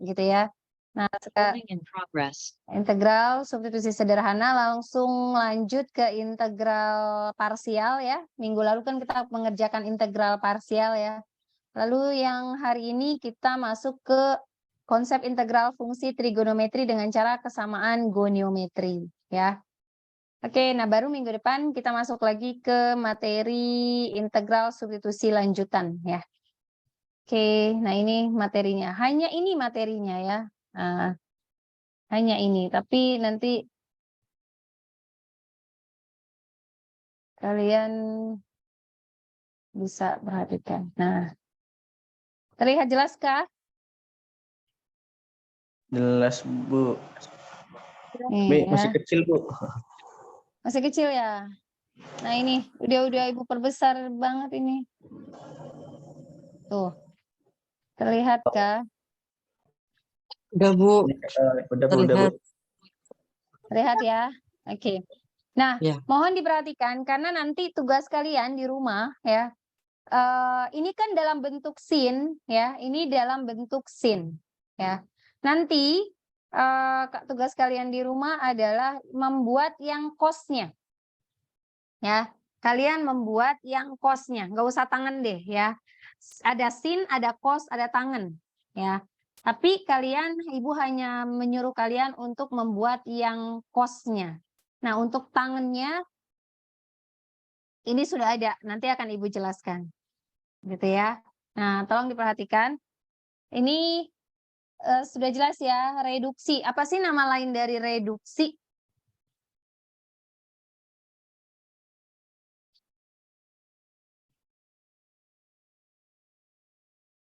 gitu ya. Nah, integral substitusi sederhana, langsung lanjut ke integral parsial ya. Minggu lalu kan kita mengerjakan integral parsial ya. Lalu yang hari ini kita masuk ke konsep integral fungsi trigonometri dengan cara kesamaan goniometri ya. Oke, nah baru minggu depan kita masuk lagi ke materi integral substitusi lanjutan ya. Oke, nah ini materinya. Hanya ini materinya ya. Nah, hanya ini, tapi nanti kalian bisa perhatikan. Nah, terlihat jelaskah? Jelas, Bu. Nih, Masih ya. kecil, Bu. Masih kecil ya. Nah ini udah Ibu perbesar banget ini. Tuh, terlihat kah? Udah, Bu. Udah, Bu. Terlihat ya. Oke. Nah, Ya. mohon diperhatikan karena nanti tugas kalian di rumah ya. Ini kan dalam bentuk sin ya. Ini dalam bentuk sin ya. Nanti tugas kalian di rumah adalah membuat yang cosnya. Ya, kalian membuat yang cosnya, nggak usah tangan deh ya. Ada sin, ada cos, ada tangan ya. Tapi kalian, Ibu hanya menyuruh kalian untuk membuat yang cosnya. Nah, untuk tangannya ini sudah ada, nanti akan Ibu jelaskan. Gitu ya. Nah, tolong diperhatikan. Ini sudah jelas ya, reduksi. Apa sih nama lain dari reduksi?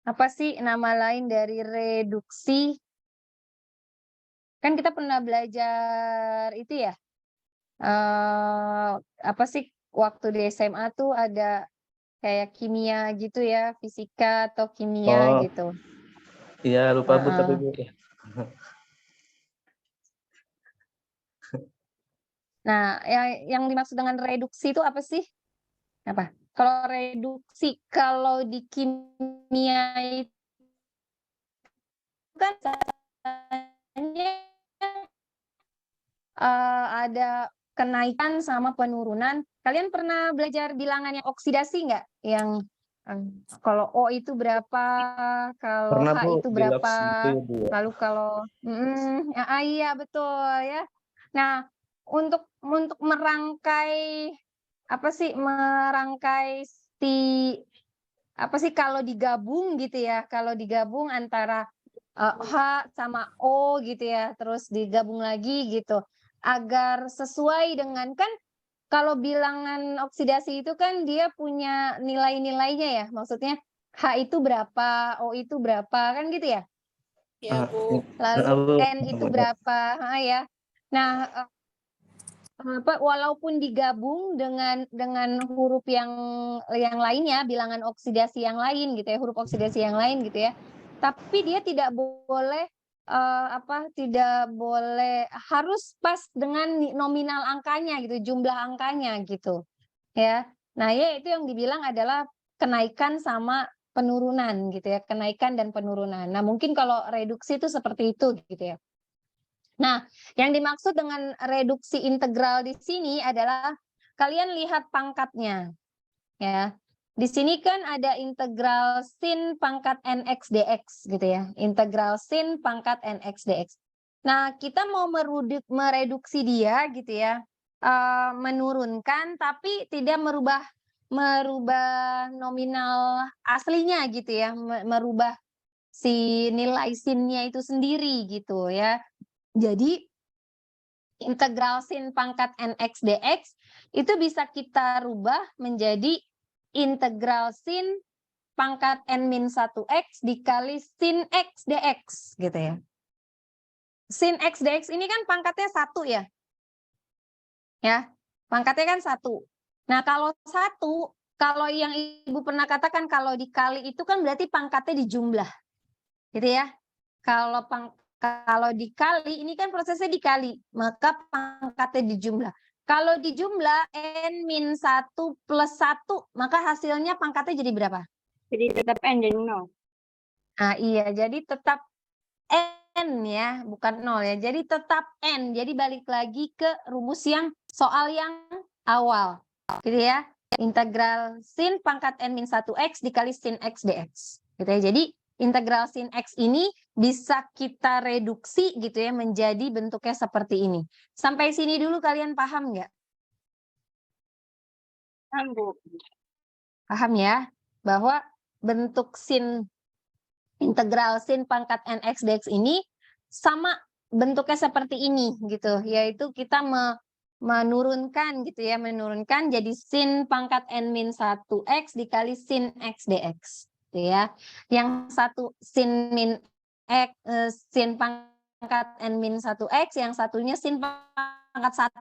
Apa sih nama lain dari reduksi? Kan kita pernah belajar itu ya. Apa sih waktu di SMA tuh ada kayak kimia gitu ya, fisika atau kimia gitu. Iya, lupa Bu tapi Bu. Nah, yang dimaksud dengan reduksi itu apa sih? Apa? Kalau reduksi, kalau di kimia itu kan ada kenaikan sama penurunan. Kalian pernah belajar bilangan yang oksidasi nggak? Yang kalau O itu berapa, kalau Pernah, H Bu, itu di labs berapa, gitu ya, Bu. lalu kalau iya betul ya. Nah, untuk merangkai apa sih merangkai si apa sih kalau digabung gitu ya, kalau digabung antara H sama O gitu ya, terus digabung lagi gitu, agar sesuai dengan kan kalau bilangan oksidasi itu kan dia punya nilai-nilainya ya, maksudnya H itu berapa, O itu berapa, kan gitu ya? Ya, Bu. Lalu N itu berapa, ya. Nah, walaupun digabung dengan huruf yang lainnya, bilangan oksidasi yang lain gitu ya, huruf oksidasi yang lain gitu ya. Tapi dia tidak boleh tidak boleh harus pas dengan nominal angkanya gitu, jumlah angkanya gitu. Ya. Nah, ya itu yang dibilang adalah kenaikan sama penurunan gitu ya, kenaikan dan penurunan. Nah, mungkin kalau reduksi itu seperti itu gitu ya. Nah, yang dimaksud dengan reduksi integral di sini adalah kalian lihat pangkatnya. Ya. Di sini kan ada integral sin pangkat nx dx gitu ya. Integral sin pangkat nx dx. Nah, kita mau mereduksi dia gitu ya. Menurunkan tapi tidak merubah nominal aslinya gitu ya. Merubah si nilai sinnya itu sendiri gitu ya. Jadi integral sin pangkat nx dx itu bisa kita rubah menjadi integral sin pangkat n-1x dikali sin x dx gitu ya. Sin x dx ini kan pangkatnya 1 ya. Ya, pangkatnya kan 1. Nah, kalau 1, kalau yang Ibu pernah katakan kalau dikali itu kan berarti pangkatnya dijumlah. Gitu ya. Kalau dikali, ini kan prosesnya dikali, maka pangkatnya dijumlah. Kalau dijumlah n-1 plus 1, maka hasilnya pangkatnya jadi berapa? Jadi tetap n jadi 0. Nah, iya, jadi tetap N ya, bukan 0 ya. Jadi tetap N. Jadi balik lagi ke rumus yang soal yang awal. Gitu ya. Integral sin pangkat N min 1x dikali sin x dx. Gitu ya. Jadi integral sin x ini bisa kita reduksi gitu ya menjadi bentuknya seperti ini. Sampai sini dulu kalian paham nggak? Paham, Bu. Paham ya? Bahwa bentuk sin integral sin pangkat nx dx ini sama bentuknya seperti ini gitu, yaitu kita menurunkan gitu ya, menurunkan jadi sin pangkat n min 1x dikali sin x dx gitu ya. Yang satu sin min x sin pangkat n min 1x, yang satunya sin pangkat 1.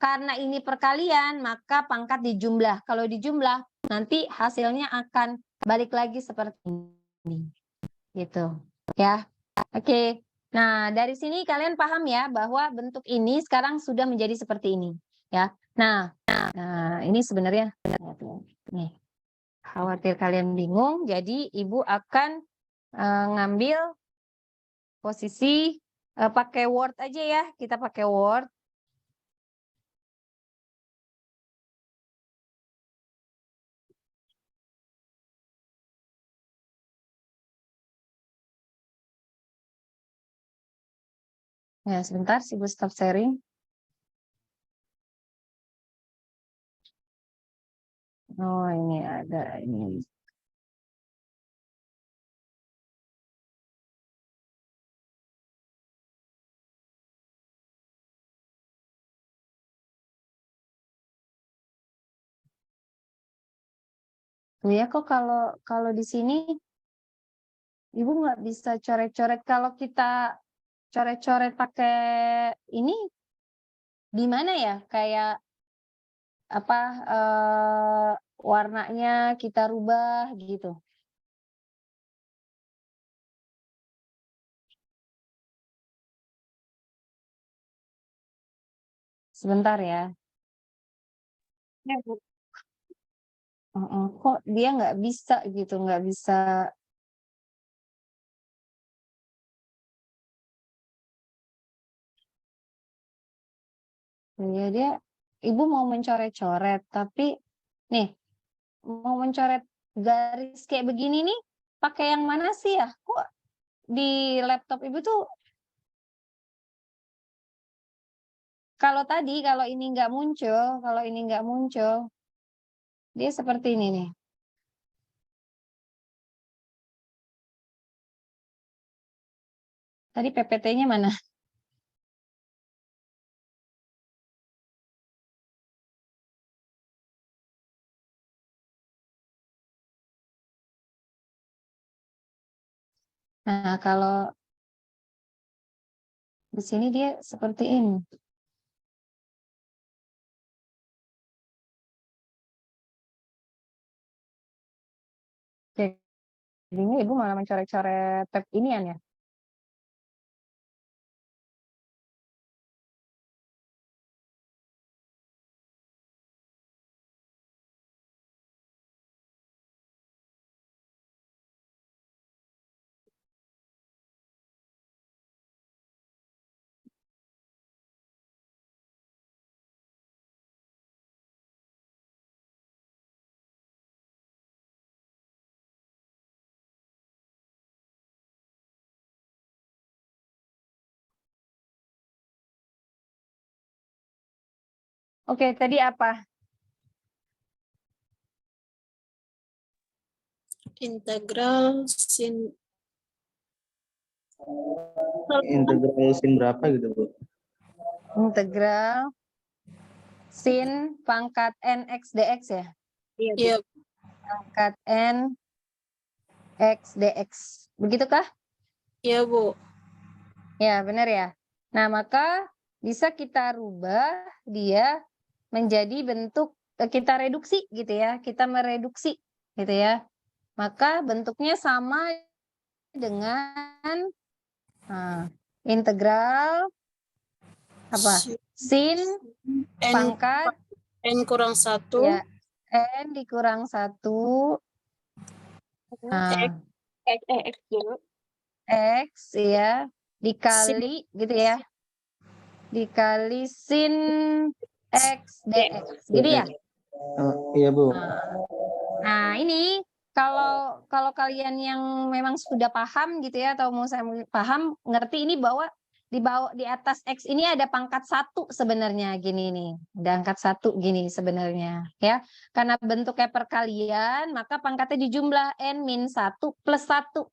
Karena ini perkalian, maka pangkat dijumlah. Kalau dijumlah, nanti hasilnya akan balik lagi seperti ini. Gitu. Ya. Oke. Nah, dari sini kalian paham ya bahwa bentuk ini sekarang sudah menjadi seperti ini. Ya. Nah, ini sebenarnya nih. Khawatir kalian bingung, jadi Ibu akan ngambil posisi pakai Word aja ya. Kita pakai Word. Ya, sebentar, Ibu stop sharing. Oh, ini ada ini. Tuh ya, kok kalau di sini Ibu nggak bisa coret-coret. Kalau kita coret-coret pakai ini di mana ya? Kayak apa warnanya kita rubah gitu. Sebentar ya. Ya, Bu. Kok dia nggak bisa gitu, nggak bisa. Ya dia, Ibu mau mencoret-coret, tapi nih mau mencoret garis kayak begini nih, pakai yang mana sih ya? Kok di laptop Ibu tuh kalau tadi kalau ini nggak muncul, dia seperti ini nih. Tadi PPT-nya mana? Nah, kalau di sini dia seperti ini. Jadinya Ibu malah mencoret-coret tab inian ya. Oke, tadi apa? Integral sin Integral sin berapa gitu, Bu? Integral sin pangkat n x dx ya. Iya, Pangkat n x dx. Begitukah? iya, Bu. Ya, benar ya. Nah, maka bisa kita rubah dia menjadi bentuk kita reduksi gitu ya. Kita mereduksi gitu ya. Maka bentuknya sama dengan integral apa? Sin N pangkat N kurang 1 ya n dikurang 1. X dulu. X ya, dikali gitu ya. Dikali sin X dx. Gitu ya? Oh, iya Bu. Nah, ini kalau kalian yang memang sudah paham gitu ya, atau mau saya paham, ngerti ini bahwa di atas X ini ada pangkat 1 sebenarnya gini nih. Ada angkat 1 gini sebenarnya ya. Karena bentuknya perkalian, maka pangkatnya dijumlah N-1 plus 1.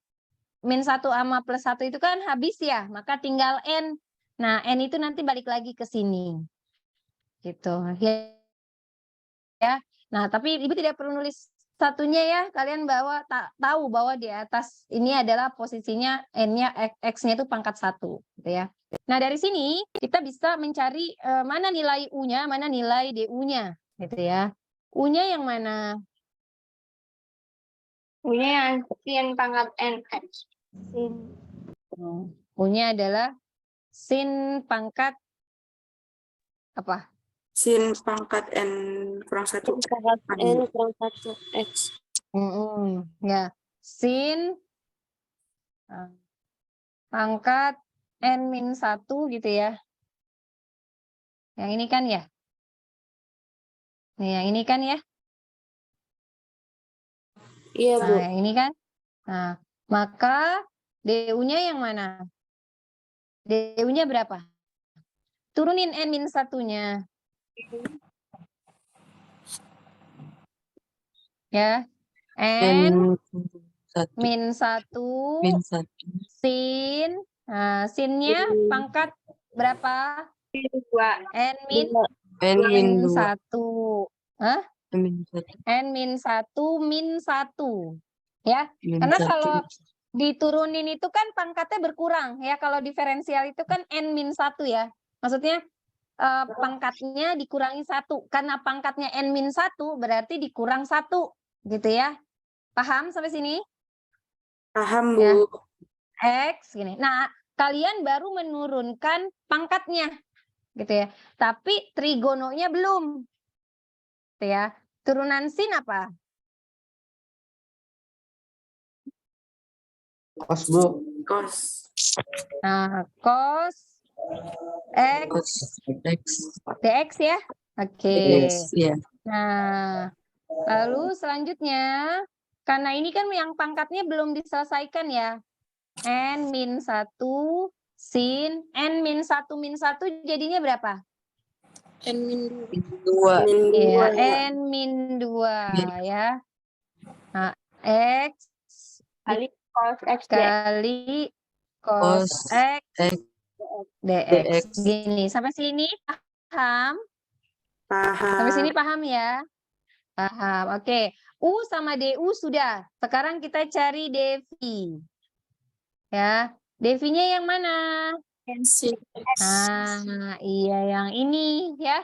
Min 1 sama plus 1 itu kan habis ya, maka tinggal N. Nah, N itu nanti balik lagi ke sini. Gitu. Ya. Nah, tapi Ibu tidak perlu nulis satunya ya. Kalian tahu bahwa di atas ini adalah posisinya N-nya, X-nya itu pangkat 1. Gitu ya. Nah, dari sini kita bisa mencari mana nilai U-nya, mana nilai DU-nya. Gitu ya. U-nya yang mana? U-nya yang sin pangkat NX. Sin. U-nya adalah sin pangkat apa? Sin pangkat N kurang 1. Pangkat N kurang 1 X. Ya, sin pangkat N-1 gitu ya. Yang ini kan ya? Nih, yang ini kan ya? Iya, Bu. Nah, yang ini kan? Nah, maka DU-nya yang mana? DU-nya berapa? Turunin N-1-nya. Ya. N min 1 sin. Nah, sinnya pangkat berapa? Sin 2. N min 1. Hah? N min 1 min 1. Ya. Karena kalau diturunin itu kan pangkatnya berkurang ya. Kalau diferensial itu kan N min 1 ya. Maksudnya pangkatnya dikurangi 1. Karena pangkatnya N min 1 berarti dikurang 1. Gitu ya. Paham sampai sini? Paham, Bu. Ya. X gini. Nah, kalian baru menurunkan pangkatnya. Gitu ya. Tapi trigononya belum. Gitu ya. Turunan sin apa? Kos Bu. Cos. Nah, cos X dx ya. Oke. Iya. Nah, lalu selanjutnya, karena ini kan yang pangkatnya belum diselesaikan ya. N min 1 sin N min 1 min 1 jadinya berapa? N min 2. Iya, N min 2 ya. Nah, X Kali cos X dx. kali cos X dx. Gini, sampai sini paham? Sampai sini Paham. paham ya? Paham. Oke. U sama DU sudah. Sekarang kita cari DV. Ya. DV-nya yang mana? Sin X. Nah, iya yang ini ya.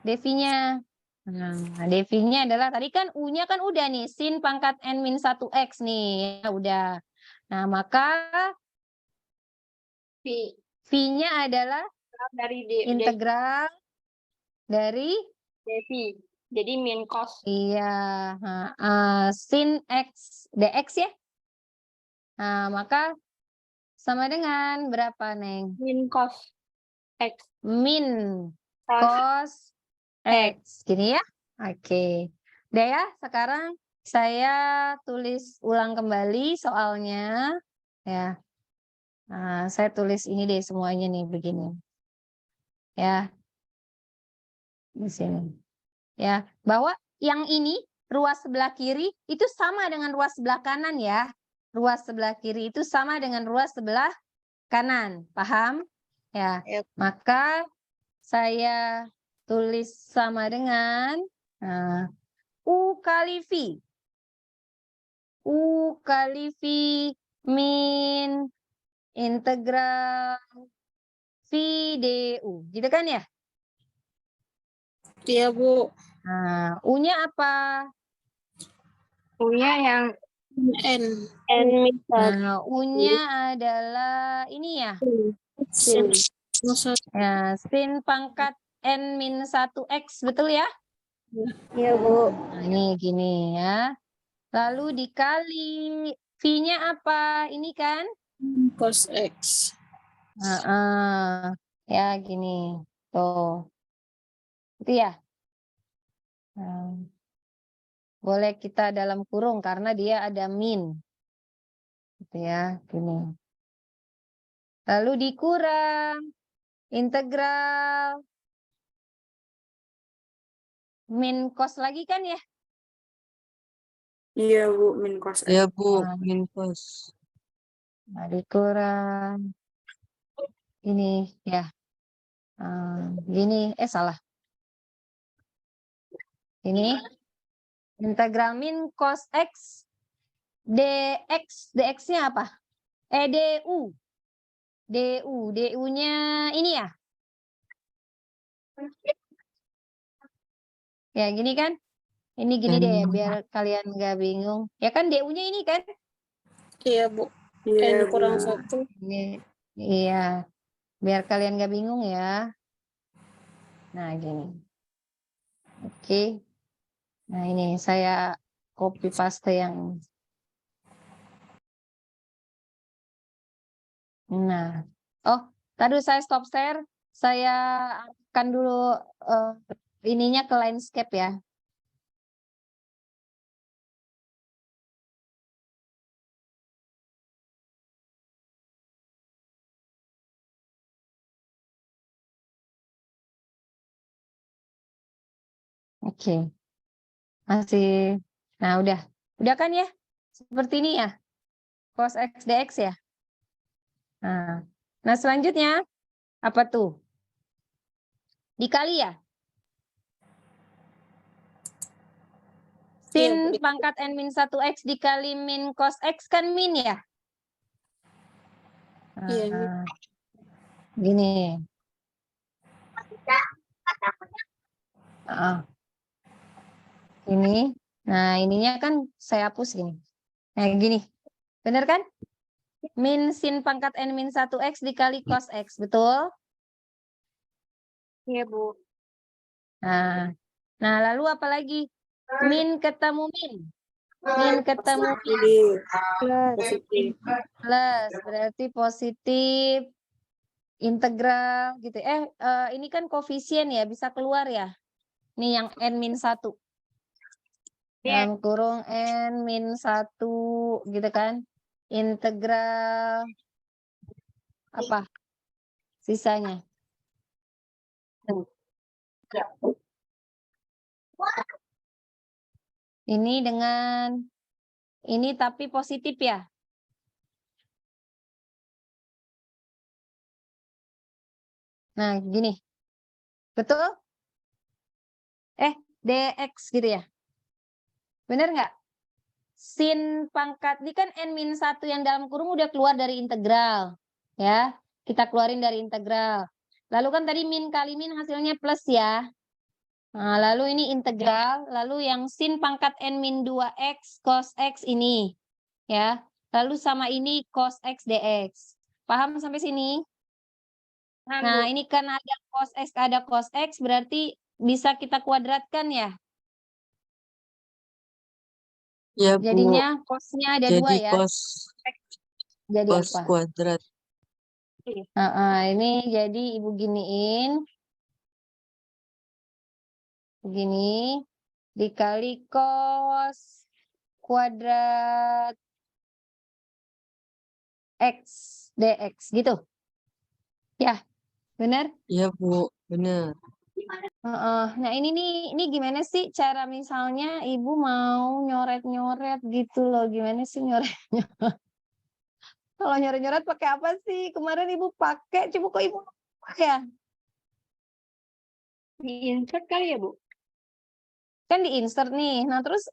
DV-nya. Nah, DV-nya adalah tadi kan U-nya kan udah nih, sin pangkat N-1X nih. Ya, udah. Nah, maka V-nya adalah Dari integral dari DV. Jadi min cos. iya, sin X dx ya. Nah, maka sama dengan berapa, Neng? Min cos X. Min Cos cos X. Gini ya? Oke. Udah ya, sekarang saya tulis ulang kembali soalnya. Ya. Nah, saya tulis ini deh semuanya nih, begini. Ya. Di sini. Ya, bahwa yang ini, ruas sebelah kiri, itu sama dengan ruas sebelah kanan ya. Ruas sebelah kiri itu sama dengan ruas sebelah kanan. Paham? Ya. Maka saya tulis sama dengan U kali V. U kali V min integral V DU. Gitu kan ya? Iya, Bu. Nah, U-nya apa? U-nya yang N. N min 1. Nah, U-nya adalah ini ya. Sin. Ya, sin pangkat N-1X, betul ya? Iya, Bu. Nah, ini gini ya. Lalu dikali V-nya apa? Ini kan? Cos X. Ya gini. Tuh. Itu ya. Nah, boleh kita dalam kurung karena dia ada min. Gitu ya, gini. Lalu dikurang integral min cos lagi kan ya? Iya, Bu, min cos X. Ya Bu, Nah, min cos. nah, dikurang ini ya. Gini, salah. Ini integral min cos X dx. Dx-nya apa? Du. Du-nya ini ya. Ya, gini kan? Ini gini deh, biar kalian nggak bingung. Ya kan du-nya ini kan? Iya, Bu. Iya, N kurang 1. Ini, iya, biar kalian nggak bingung ya. Nah, gini. Oke. Nah, ini saya copy paste yang. Nah, oh, tadi saya stop share. Saya akan dulu ininya ke landscape ya. Oke. Masih. Nah, udah. Udah kan ya? Seperti ini ya. Cos X dx ya. Nah, selanjutnya apa tuh? Dikali ya. Iya, Sin Bu. pangkat n min 1x dikali min cos x kan min ya. Iya, min. Gini. Ini. Nah, ininya kan saya hapus gini. Nah, gini. Bener kan? Min sin pangkat n min 1x dikali cos x, betul? Iya, Bu. Nah, lalu apa lagi? Min ketemu min. Min ketemu min. Positif. Plus, berarti positif. Integral gitu. Ini kan koefisien ya, bisa keluar ya. Nih yang n min 1. Dalam kurung n min 1 gitu kan. Integral apa? Sisanya. Ini dengan ini tapi positif ya. Nah, gini. Betul? Dx gitu ya. Bener nggak? Sin pangkat, ini kan n-1 yang dalam kurung udah keluar dari integral. Ya, kita keluarin dari integral. Lalu kan tadi min kali min hasilnya plus ya. Nah, lalu ini integral, lalu yang sin pangkat n min 2x cos x ini. Ya, lalu sama ini cos x dx. Paham sampai sini? Nah, ini kan ada cos x, berarti bisa kita kuadratkan ya. Ya Bu, Jadinya cosnya ada 2 jadi ya. cos Jadi cos apa? kuadrat. Ini jadi ibu giniin. Begini. Dikali cos kuadrat x dx gitu. Ya, benar? Ya Bu, benar. Nah, ini gimana sih cara misalnya ibu mau nyoret-nyoret gitu loh. Gimana sih nyoretnya? Kalau nyoret-nyoret pakai apa sih? Kemarin ibu pakai, coba kok ibu pakai ya? Di insert kali ya, Bu? Kan di insert nih. Nah, terus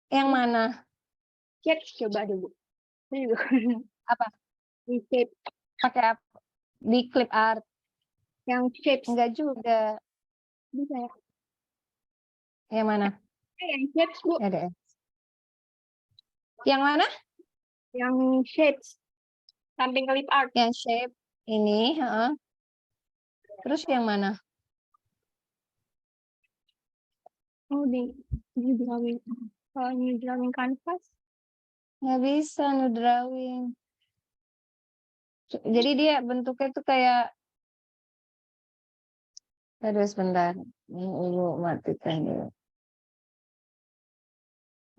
yang mana? Cek coba dulu. Saya juga Apa? di shape Pakai apa? Di clip art? yang shape Enggak juga. bisa ya. Yang mana? Yang shapes, Bu. Ada. Yang mana? Yang shapes samping clip art. Yang shape ini. Terus yang mana? Oh, di drawing. Kalau ini drawing canvas. Nggak bisa no drawing. Jadi dia bentuknya tuh kayak, aduh sebentar, ini Ibu matikan dulu.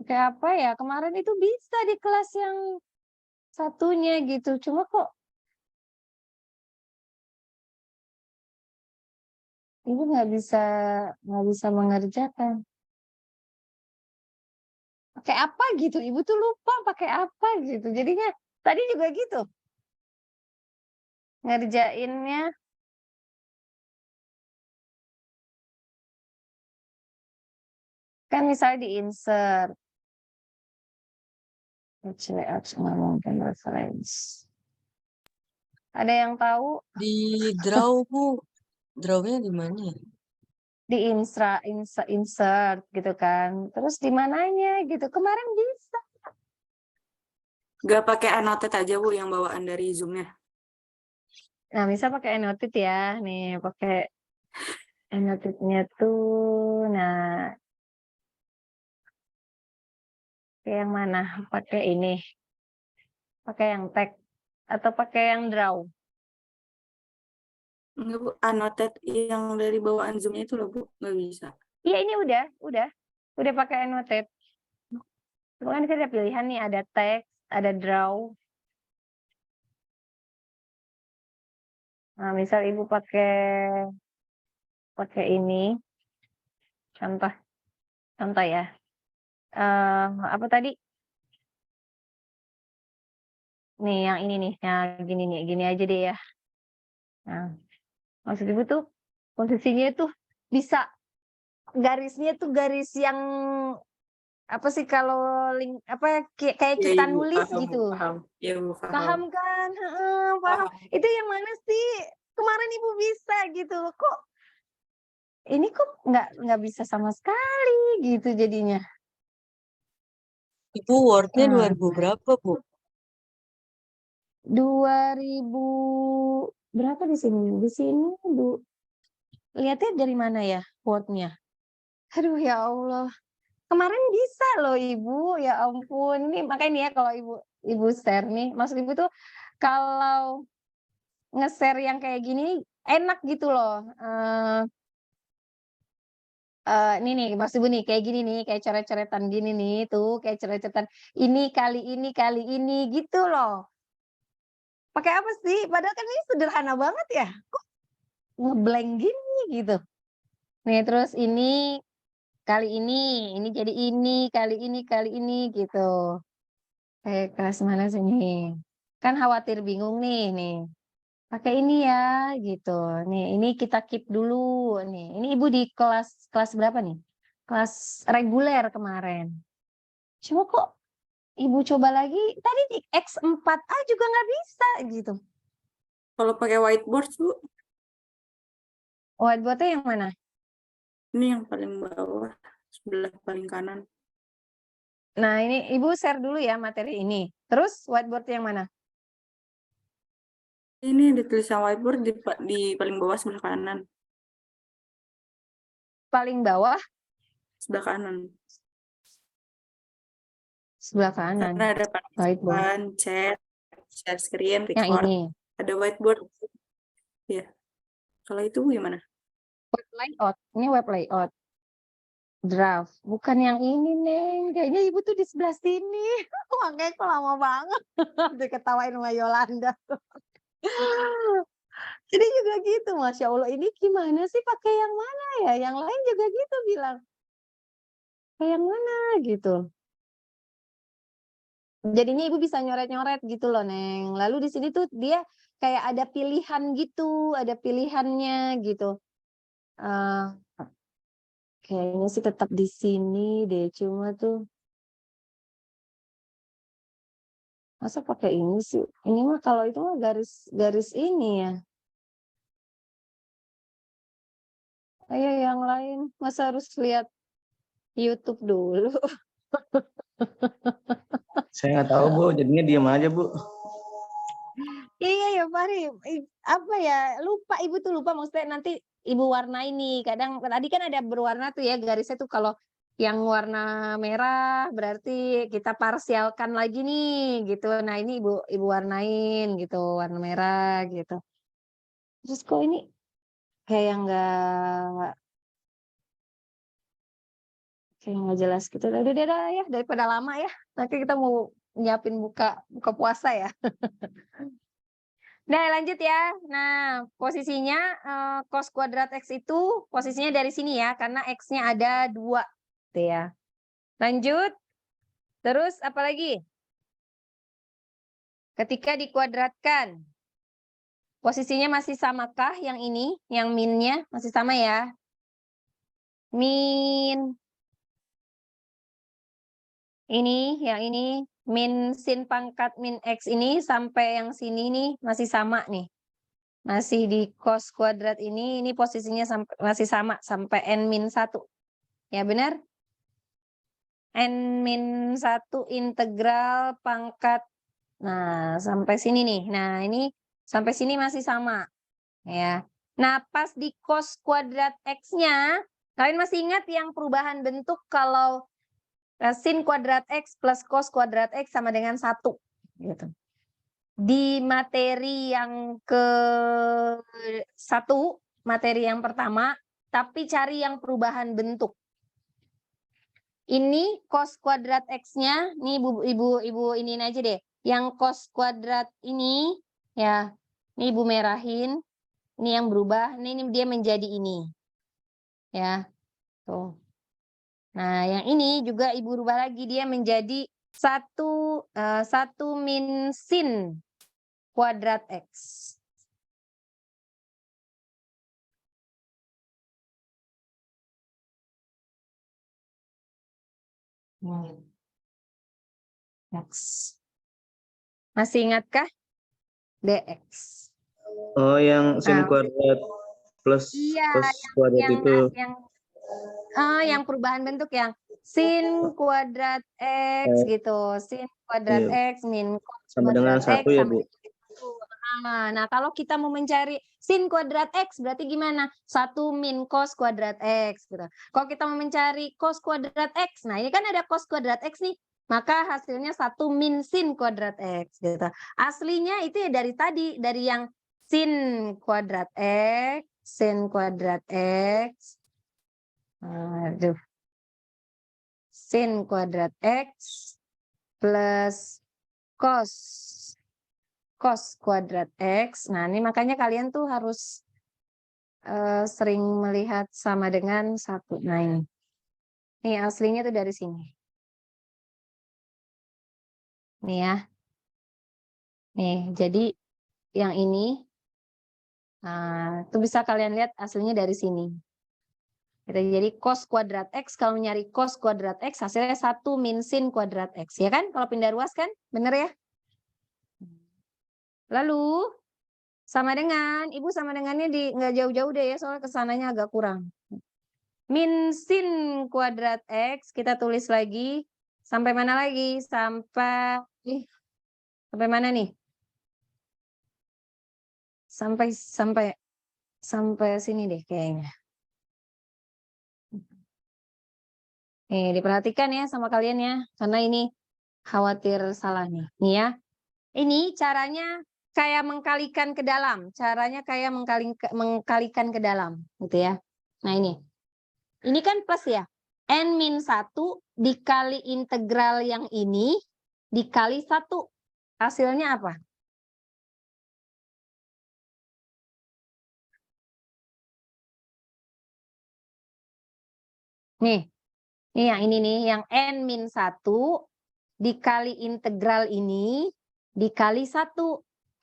Kayak apa ya? Kemarin itu bisa di kelas yang satunya gitu. Cuma kok Ibu nggak bisa mengerjakan. Pakai apa gitu? Ibu tuh lupa pakai apa gitu. Jadinya tadi juga gitu. Ngerjainnya kan misalnya di insert. Actually, nggak mungkin reference. Ada yang tahu? Di draw, Bu. Drawnya di mana ya? Di insert gitu kan. Terus di mananya gitu. Kemarin bisa. Gak pakai annotate aja Bu yang bawaan dari Zoom-nya. Nah, bisa pakai annotate ya. Nih, pakai annotate-nya tuh. Nah, pakai yang mana? Pakai ini. Pakai yang tag atau pakai yang draw? Enggak Bu, annotate yang dari bawaan Zoom-nya itu loh Bu, nggak bisa. Iya, ini udah pakai annotate. Cuma kan ada pilihan nih, ada text, ada draw. Nah, misal Ibu pakai ini. Contoh ya. Apa tadi? Nih, yang ini nih, gini aja deh ya. Nah, maksud Ibu tuh posisinya tuh bisa garisnya tuh garis yang apa sih kalau kayak Iya, kita Ibu, nulis paham, gitu. paham. Iya Bu, paham. Paham kan? Heeh, paham. Paham. Itu yang mana sih? Kemarin Ibu bisa gitu. Kok ini kok nggak bisa sama sekali gitu jadinya. Ibu Word-nya Nah, 2000 berapa, Bu? 2000 berapa di sini? Di sini lihatnya dari mana ya Word-nya? Aduh ya Allah. Kemarin bisa loh Ibu, ya ampun. Nih makanya nih ya kalau Ibu share nih, maksud Ibu tuh kalau nge-share yang kayak gini enak gitu loh. Ini nih maksud Ibu nih kayak gini nih, kayak coret-coretan gini nih, tuh kayak coret-coretan ini kali ini gitu loh. Pakai apa sih? Padahal kan ini sederhana banget ya. Kok ngeblank gini gitu. Nih terus ini kali ini jadi ini kali ini gitu. Kayak kelas mana sih nih? Kan khawatir bingung nih. Pakai ini ya gitu. Nih, ini kita keep dulu nih. Ini Ibu di kelas berapa nih? Kelas reguler kemarin. Cuma kok Ibu coba lagi tadi di X4A juga nggak bisa gitu. Kalau pakai whiteboard Bu, Whiteboard-nya yang mana? ini yang paling bawah, sebelah paling kanan. Nah, ini Ibu share dulu ya materi ini. Terus whiteboard yang mana? Ini ada tulisan whiteboard di paling bawah sebelah kanan. Paling bawah Sebelah kanan. sebelah kanan. Karena ada Whiteboard. participant, chat, share screen, Yang record. ini. Ada whiteboard. Ya. Kalau itu Bu gimana? Web layout. Ini web layout. Draft. Bukan yang ini, Neng. Kayaknya Ibu tuh di sebelah sini. Makanya kok lama banget. Diketawain sama Yolanda. Jadi juga gitu, Masya Allah. Ini gimana sih pakai yang mana ya? Yang lain juga gitu bilang. Pakai yang mana gitu. Jadinya Ibu bisa nyoret-nyoret gitu loh, Neng. Lalu di sini tuh dia kayak ada pilihan gitu. Ada pilihannya gitu. Kayaknya sih tetap di sini deh. Cuma tuh masa pakai ini sih? Ini mah kalau itu mah garis ini ya. Ayo yang lain, masa harus lihat YouTube dulu? Saya nggak tahu Bu, jadinya diam aja Bu. Iya ya Fahri, apa ya, lupa Ibu tuh lupa maksudnya nanti Ibu warnai nih. Kadang tadi kan ada berwarna tuh ya garisnya tuh kalau Yang warna merah berarti kita parsialkan lagi nih gitu. Nah, ini Ibu warnain gitu, warna merah gitu. Terus kok ini kayak nggak jelas gitu. Udah ya daripada lama ya. Nanti kita mau nyiapin buka puasa ya. Nah, lanjut ya. Nah, posisinya cos kuadrat X itu posisinya dari sini ya, karena X-nya ada 2. Gitu ya. Lanjut. Terus apa lagi? Ketika dikuadratkan, posisinya masih samakah yang ini? Yang minnya masih sama ya? Min. Yang ini. Min sin pangkat min X ini sampai yang sini nih masih sama nih. Masih di cos kuadrat ini posisinya masih sama sampai n-1. Ya benar? N-1 integral pangkat. Nah, sampai sini nih. Nah, ini sampai sini masih sama. Ya. Nah, pas di cos kuadrat X-nya, kalian masih ingat yang perubahan bentuk kalau sin kuadrat X plus cos kuadrat X sama dengan 1. Gitu. Di materi yang ke-1, materi yang pertama, tapi cari yang perubahan bentuk. Ini cos kuadrat X-nya, nih Ibu ini aja deh. Yang cos kuadrat ini, ya, ini Ibu merahin. Ini yang berubah, ini dia menjadi ini. Ya, tuh. Nah, yang ini juga Ibu rubah lagi, dia menjadi 1 min sin kuadrat X. X. Masih ingatkah? DX. Oh, yang sin Nah, kuadrat plus iya, cos kuadrat itu. yang perubahan bentuk yang sin kuadrat X gitu. Sin kuadrat Iya. X min cos Sama dengan kuadrat 1 X ya, sama Bu? dengan 1. Nah, kalau kita mau mencari sin kuadrat X berarti gimana? 1 min cos kuadrat X gitu. Kalau kita mau mencari cos kuadrat X, nah ini kan ada cos kuadrat X nih. Maka hasilnya 1 min sin kuadrat X gitu. Aslinya itu ya dari tadi, dari yang sin kuadrat X, sin kuadrat X. Aduh. Sin kuadrat X plus cos kuadrat X. Nah, ini makanya kalian tuh harus sering melihat sama dengan 1. Nah, ini aslinya tuh dari sini. Nih ya. Nih, jadi yang ini, nah, itu bisa kalian lihat aslinya dari sini. Jadi cos kuadrat X, kalau nyari cos kuadrat X, hasilnya 1 min sin kuadrat X. Ya kan? Kalau pindah ruas kan? Bener ya? Lalu, sama dengan, Ibu sama dengannya nggak jauh-jauh deh ya, soalnya kesananya agak kurang. Min sin kuadrat X, kita tulis lagi. Sampai mana lagi? Sampai mana nih? Sampai sini deh kayaknya. Nih, diperhatikan ya sama kalian ya, karena ini khawatir salah nih. Nih ya. Ini caranya kayak mengkalikan ke dalam. Caranya kayak mengkalikan ke dalam, gitu ya. Nah, ini. Ini kan plus ya. N-1 dikali integral yang ini dikali 1. Hasilnya apa? Nih yang ini nih, yang N-1 dikali integral ini dikali 1.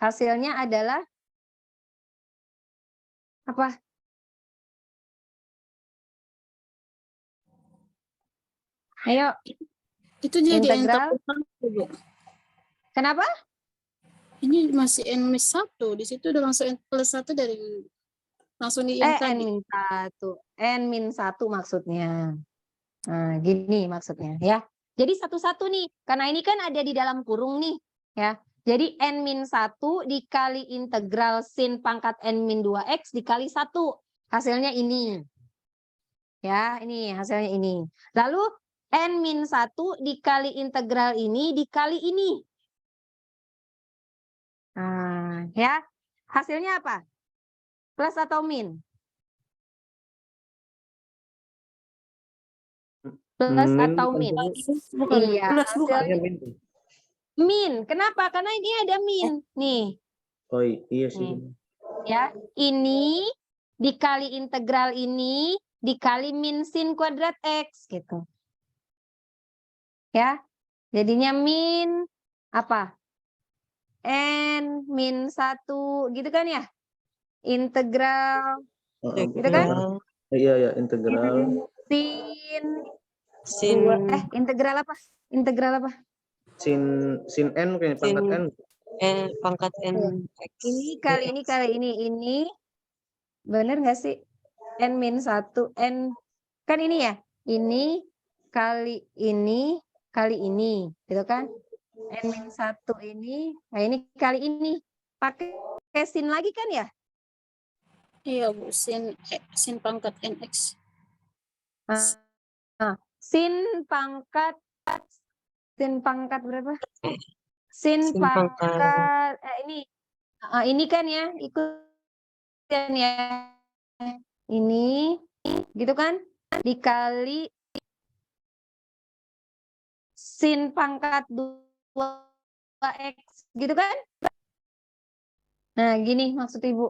Hasilnya adalah apa? Ayo. Itu jadi integral. Bu. Kenapa? Ini masih N-1. Di situ udah langsung N plus 1 dari langsung di yang tadi. N-1 maksudnya. Nah, gini maksudnya ya. Jadi satu-satu nih, karena ini kan ada di dalam kurung nih, ya. Jadi N-1 dikali integral sin pangkat N-2X dikali 1. Hasilnya ini. Ya, ini hasilnya ini. Lalu N-1 dikali integral ini dikali ini. Nah, ya. Hasilnya apa? Plus atau min? Plus Min atau bukan min? Bu. Bukan. Iya, Plus bukan. Iya, hasilnya min. min. Kenapa? Karena ini ada min. Nih, Oh iya sih. nih. Ya, ini dikali integral ini dikali min sin kuadrat X gitu. Ya. Jadinya min apa? N-1 gitu kan ya? Integral gitu kan? Iya ya, integral Sin Sin integral apa? Integral apa? sin n kayaknya pangkat n. pangkat N X. Ini kali ini bener nggak sih? N-1 N kan ini ya? Ini kali ini gitu kan? N-1 ini, nah ini kali ini pakai sin lagi kan ya? Iya Bu, sin pangkat NX. Nah, sin pangkat berapa? Sin Sin pangkat. pangkat ini kan ya, ikutin ya. Ini gitu kan? Dikali sin pangkat 2x gitu kan? Nah, gini maksud Ibu.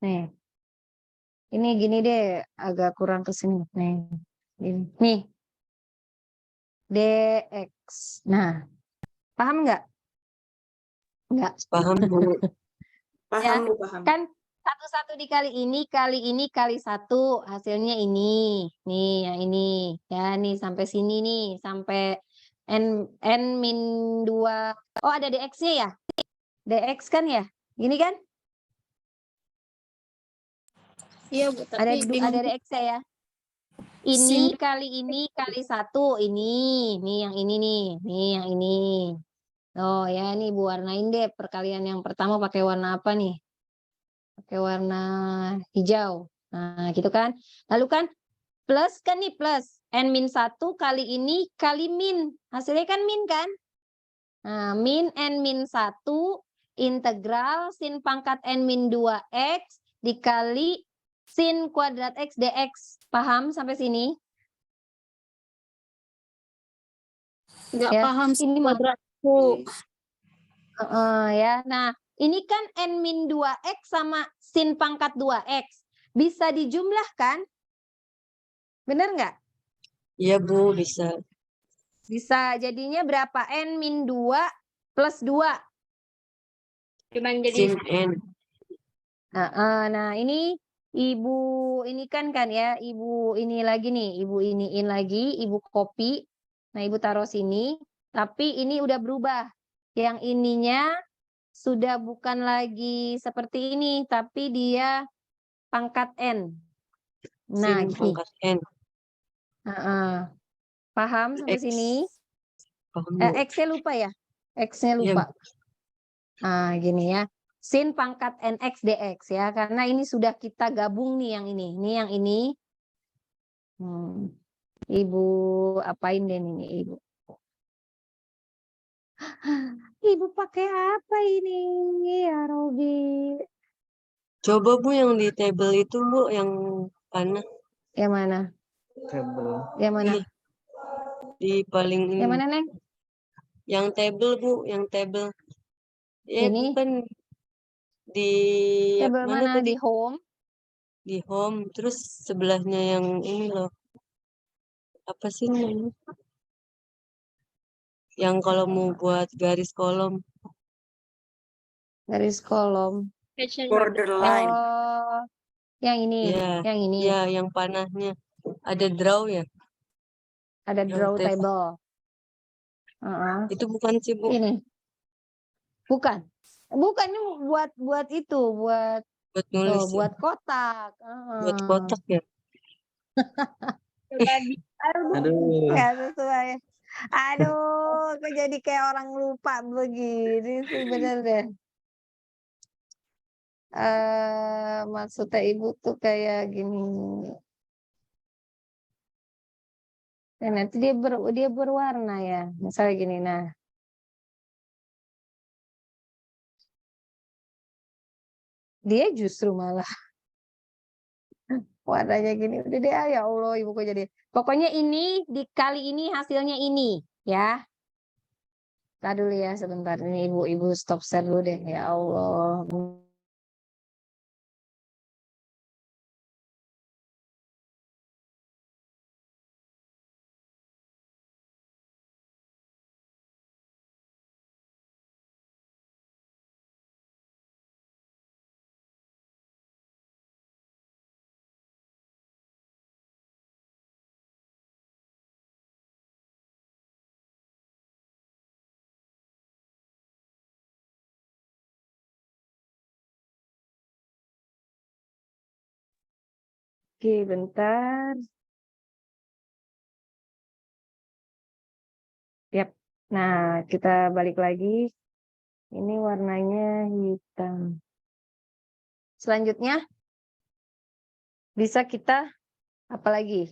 Nih. Ini gini deh, agak kurang ke sini. Nih. Gini. Nih. dx. Nah, paham nggak? Nggak. Paham Bu. Ya, Bu, paham. kan satu-satu dikali ini kali satu hasilnya ini nih yang ini ya nih sampai sini nih sampai n min 2. Oh ada dx-nya ya, dx kan ya gini kan Iya Bu, ada tapi ada dx-nya ya ini Sin- kali satu ini nih yang ini nih yang ini. Oh ya nih Bu warnain deh perkalian yang pertama pakai warna apa nih? Pakai warna hijau. Nah, gitu kan. Lalu kan plus kan nih plus. N-1 kali ini kali min. Hasilnya kan min kan? Nah, min N-1 integral sin pangkat N-2X dikali sin kuadrat X dx. Paham sampai sini? nggak Ya, paham sin ini kuadrat Bu. ya. Nah, ini kan N-2X sama sin pangkat 2X. Bisa dijumlahkan? Benar nggak? Iya Bu, bisa. Bisa. Jadinya berapa? N-2 plus 2. Cuman Sin jadi N. Nah, ini Ibu ini kan ya. Ibu ini lagi nih. Ibu iniin lagi. Ibu copy. Nah, Ibu taruh sini. Tapi ini udah berubah. Yang ininya sudah bukan lagi seperti ini. Tapi dia pangkat N. Nah, Sin gini. pangkat N. Paham sampai X. sini? Paham Bu. X-nya lupa ya? X-nya Iya, lupa. Nah, gini ya. Sin pangkat NX dx ya. Karena ini sudah kita gabung nih yang ini. Ini yang ini. Ibu apain deh ini Ibu? Ibu pakai apa ini? Ya Robi. Coba Bu yang di table itu Bu, yang panah. Yang mana? Table. Yang mana? Ih, di paling ini. Yang mana, Neng? Yang table Bu, yang table. Ini? Bukan di Table mana? tadi? Di home? Di home, terus sebelahnya yang ini loh. Apa sih namanya? Yang kalau mau buat garis kolom. Garis kolom. Borderline. Oh, yang ini. Iya, Yang ini. iya, yang panahnya. Ada draw ya? Ada Yang draw table. table. Itu bukan sih Bu. Ini. Bukan. Bukan ini buat itu, buat Buat nulis ya? buat kotak. Buat kotak ya? Aduh. Nggak sesuai. Aduh, kok jadi kayak orang lupa begini sih bener deh. maksudnya ibu tuh kayak gini. Dan nanti dia berwarna ya. Misalnya gini, nah. Dia justru malah warnanya gini. Udah deh, ya Allah, ibu kok jadi. Pokoknya ini, di kali ini hasilnya ini, ya. Tadi dulu ya sebentar. Ini ibu stop share dulu deh. Ya Allah. Oke, bentar. Yap. Nah, kita balik lagi. Ini warnanya hitam. Selanjutnya, bisa kita apa lagi?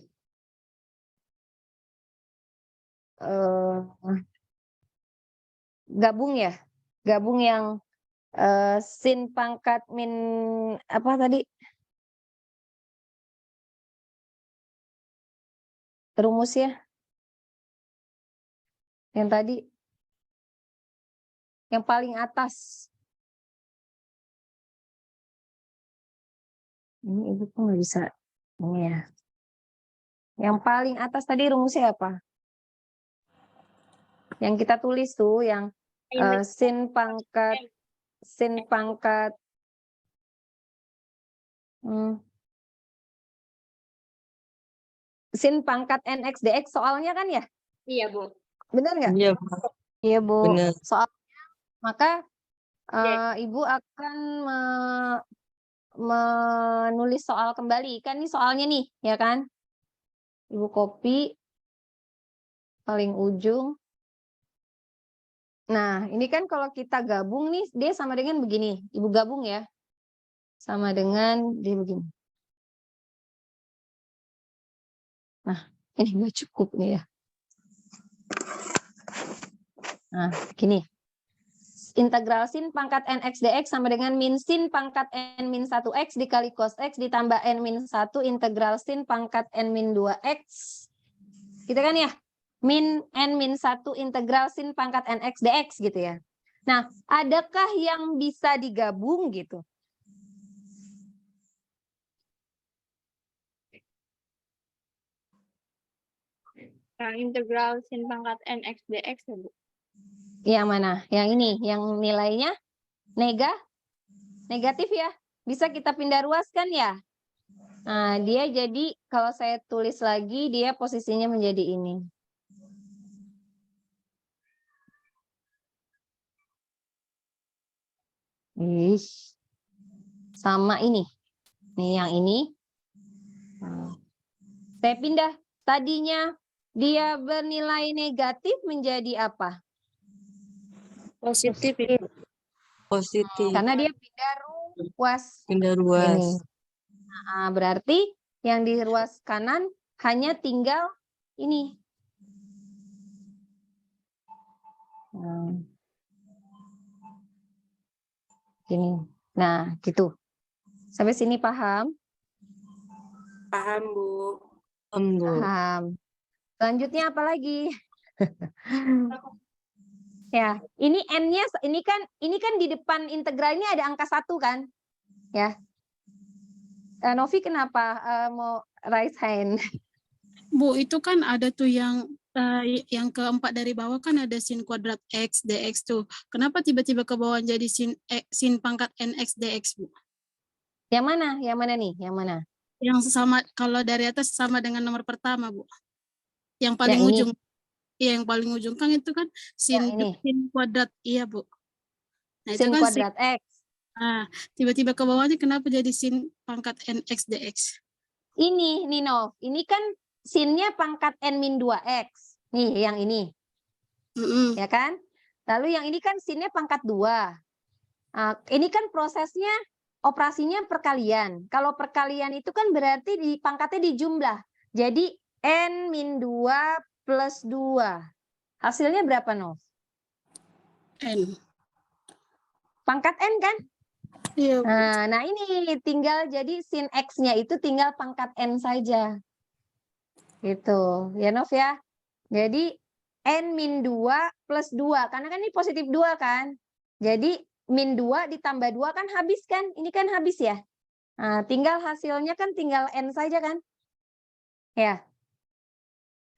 Gabung ya. Gabung yang sin pangkat min apa tadi? Rumusnya. Yang tadi. Yang paling atas. Ini ibu kok nggak bisa. Ini ya. Yang paling atas tadi rumusnya apa? Yang kita tulis tuh yang sin pangkat sin pangkat NX DX soalnya kan ya? Iya, Bu. Benar nggak? Iya, Iya, Bu. benar. Soalnya maka ibu akan menulis soal kembali. Kan ini soalnya nih, ya kan? Ibu copy paling ujung. Nah, ini kan kalau kita gabung nih, dia sama dengan begini. Ibu gabung ya. Sama dengan dia begini. Nah, ini nggak cukup nih ya. Nah, gini. Integral sin pangkat nx dx sama dengan min sin pangkat n min 1x dikali cos x ditambah n min 1 integral sin pangkat n min 2x. Gitu kan ya? Min n min 1 integral sin pangkat nx dx gitu ya. Nah, adakah yang bisa digabung gitu? Yang integral sin pangkat nx dx ya, Bu. Yang mana? Yang ini, yang nilainya negatif ya. Bisa kita pindah ruaskan ya. Nah, dia jadi kalau saya tulis lagi, dia posisinya menjadi ini. Sama ini. Nih yang ini. Saya pindah. Tadinya dia bernilai negatif menjadi apa? Positif. Positif. Karena dia pindah ruas. Pindah ruas. Ini. Nah, berarti yang di ruas kanan hanya tinggal ini. Gini. Nah, gitu. Sampai sini paham? Paham, Bu. Paham, Bu. Paham. Selanjutnya apa lagi? Ya, ini n-nya ini kan di depan integralnya ada angka 1 kan? Ya. Novi kenapa mau raise hand? Bu, itu kan ada tuh yang keempat dari bawah kan ada sin kuadrat x dx tuh. Kenapa tiba-tiba ke bawah jadi sin pangkat nx dx, Bu? Yang mana? Yang mana nih? Yang mana? Yang sama, kalau dari atas sama dengan nomor pertama, Bu. Yang paling Yang ujung. Iya, yang paling ujung kan itu kan sin kuadrat, iya, Bu. Nah, sin itu kan kuadrat x. Tiba-tiba ke bawahnya kenapa jadi sin pangkat nx dx? Ini Nino, ini kan sinnya pangkat n-2x. Nih, yang ini. Ya kan? Lalu yang ini kan sinnya pangkat 2. Ini kan prosesnya operasinya perkalian. Kalau perkalian itu kan berarti pangkatnya dijumlah. Jadi N-2 plus 2. Hasilnya berapa, Nov? N. Pangkat N kan? Iya, Bu. Nah ini tinggal jadi sin X-nya itu tinggal pangkat N saja. Gitu, ya Nov ya. Jadi N-2 plus 2. Karena kan ini positif 2 kan. Jadi min 2 ditambah 2 kan habis kan? Ini kan habis ya. Nah, tinggal hasilnya kan tinggal N saja kan? Ya.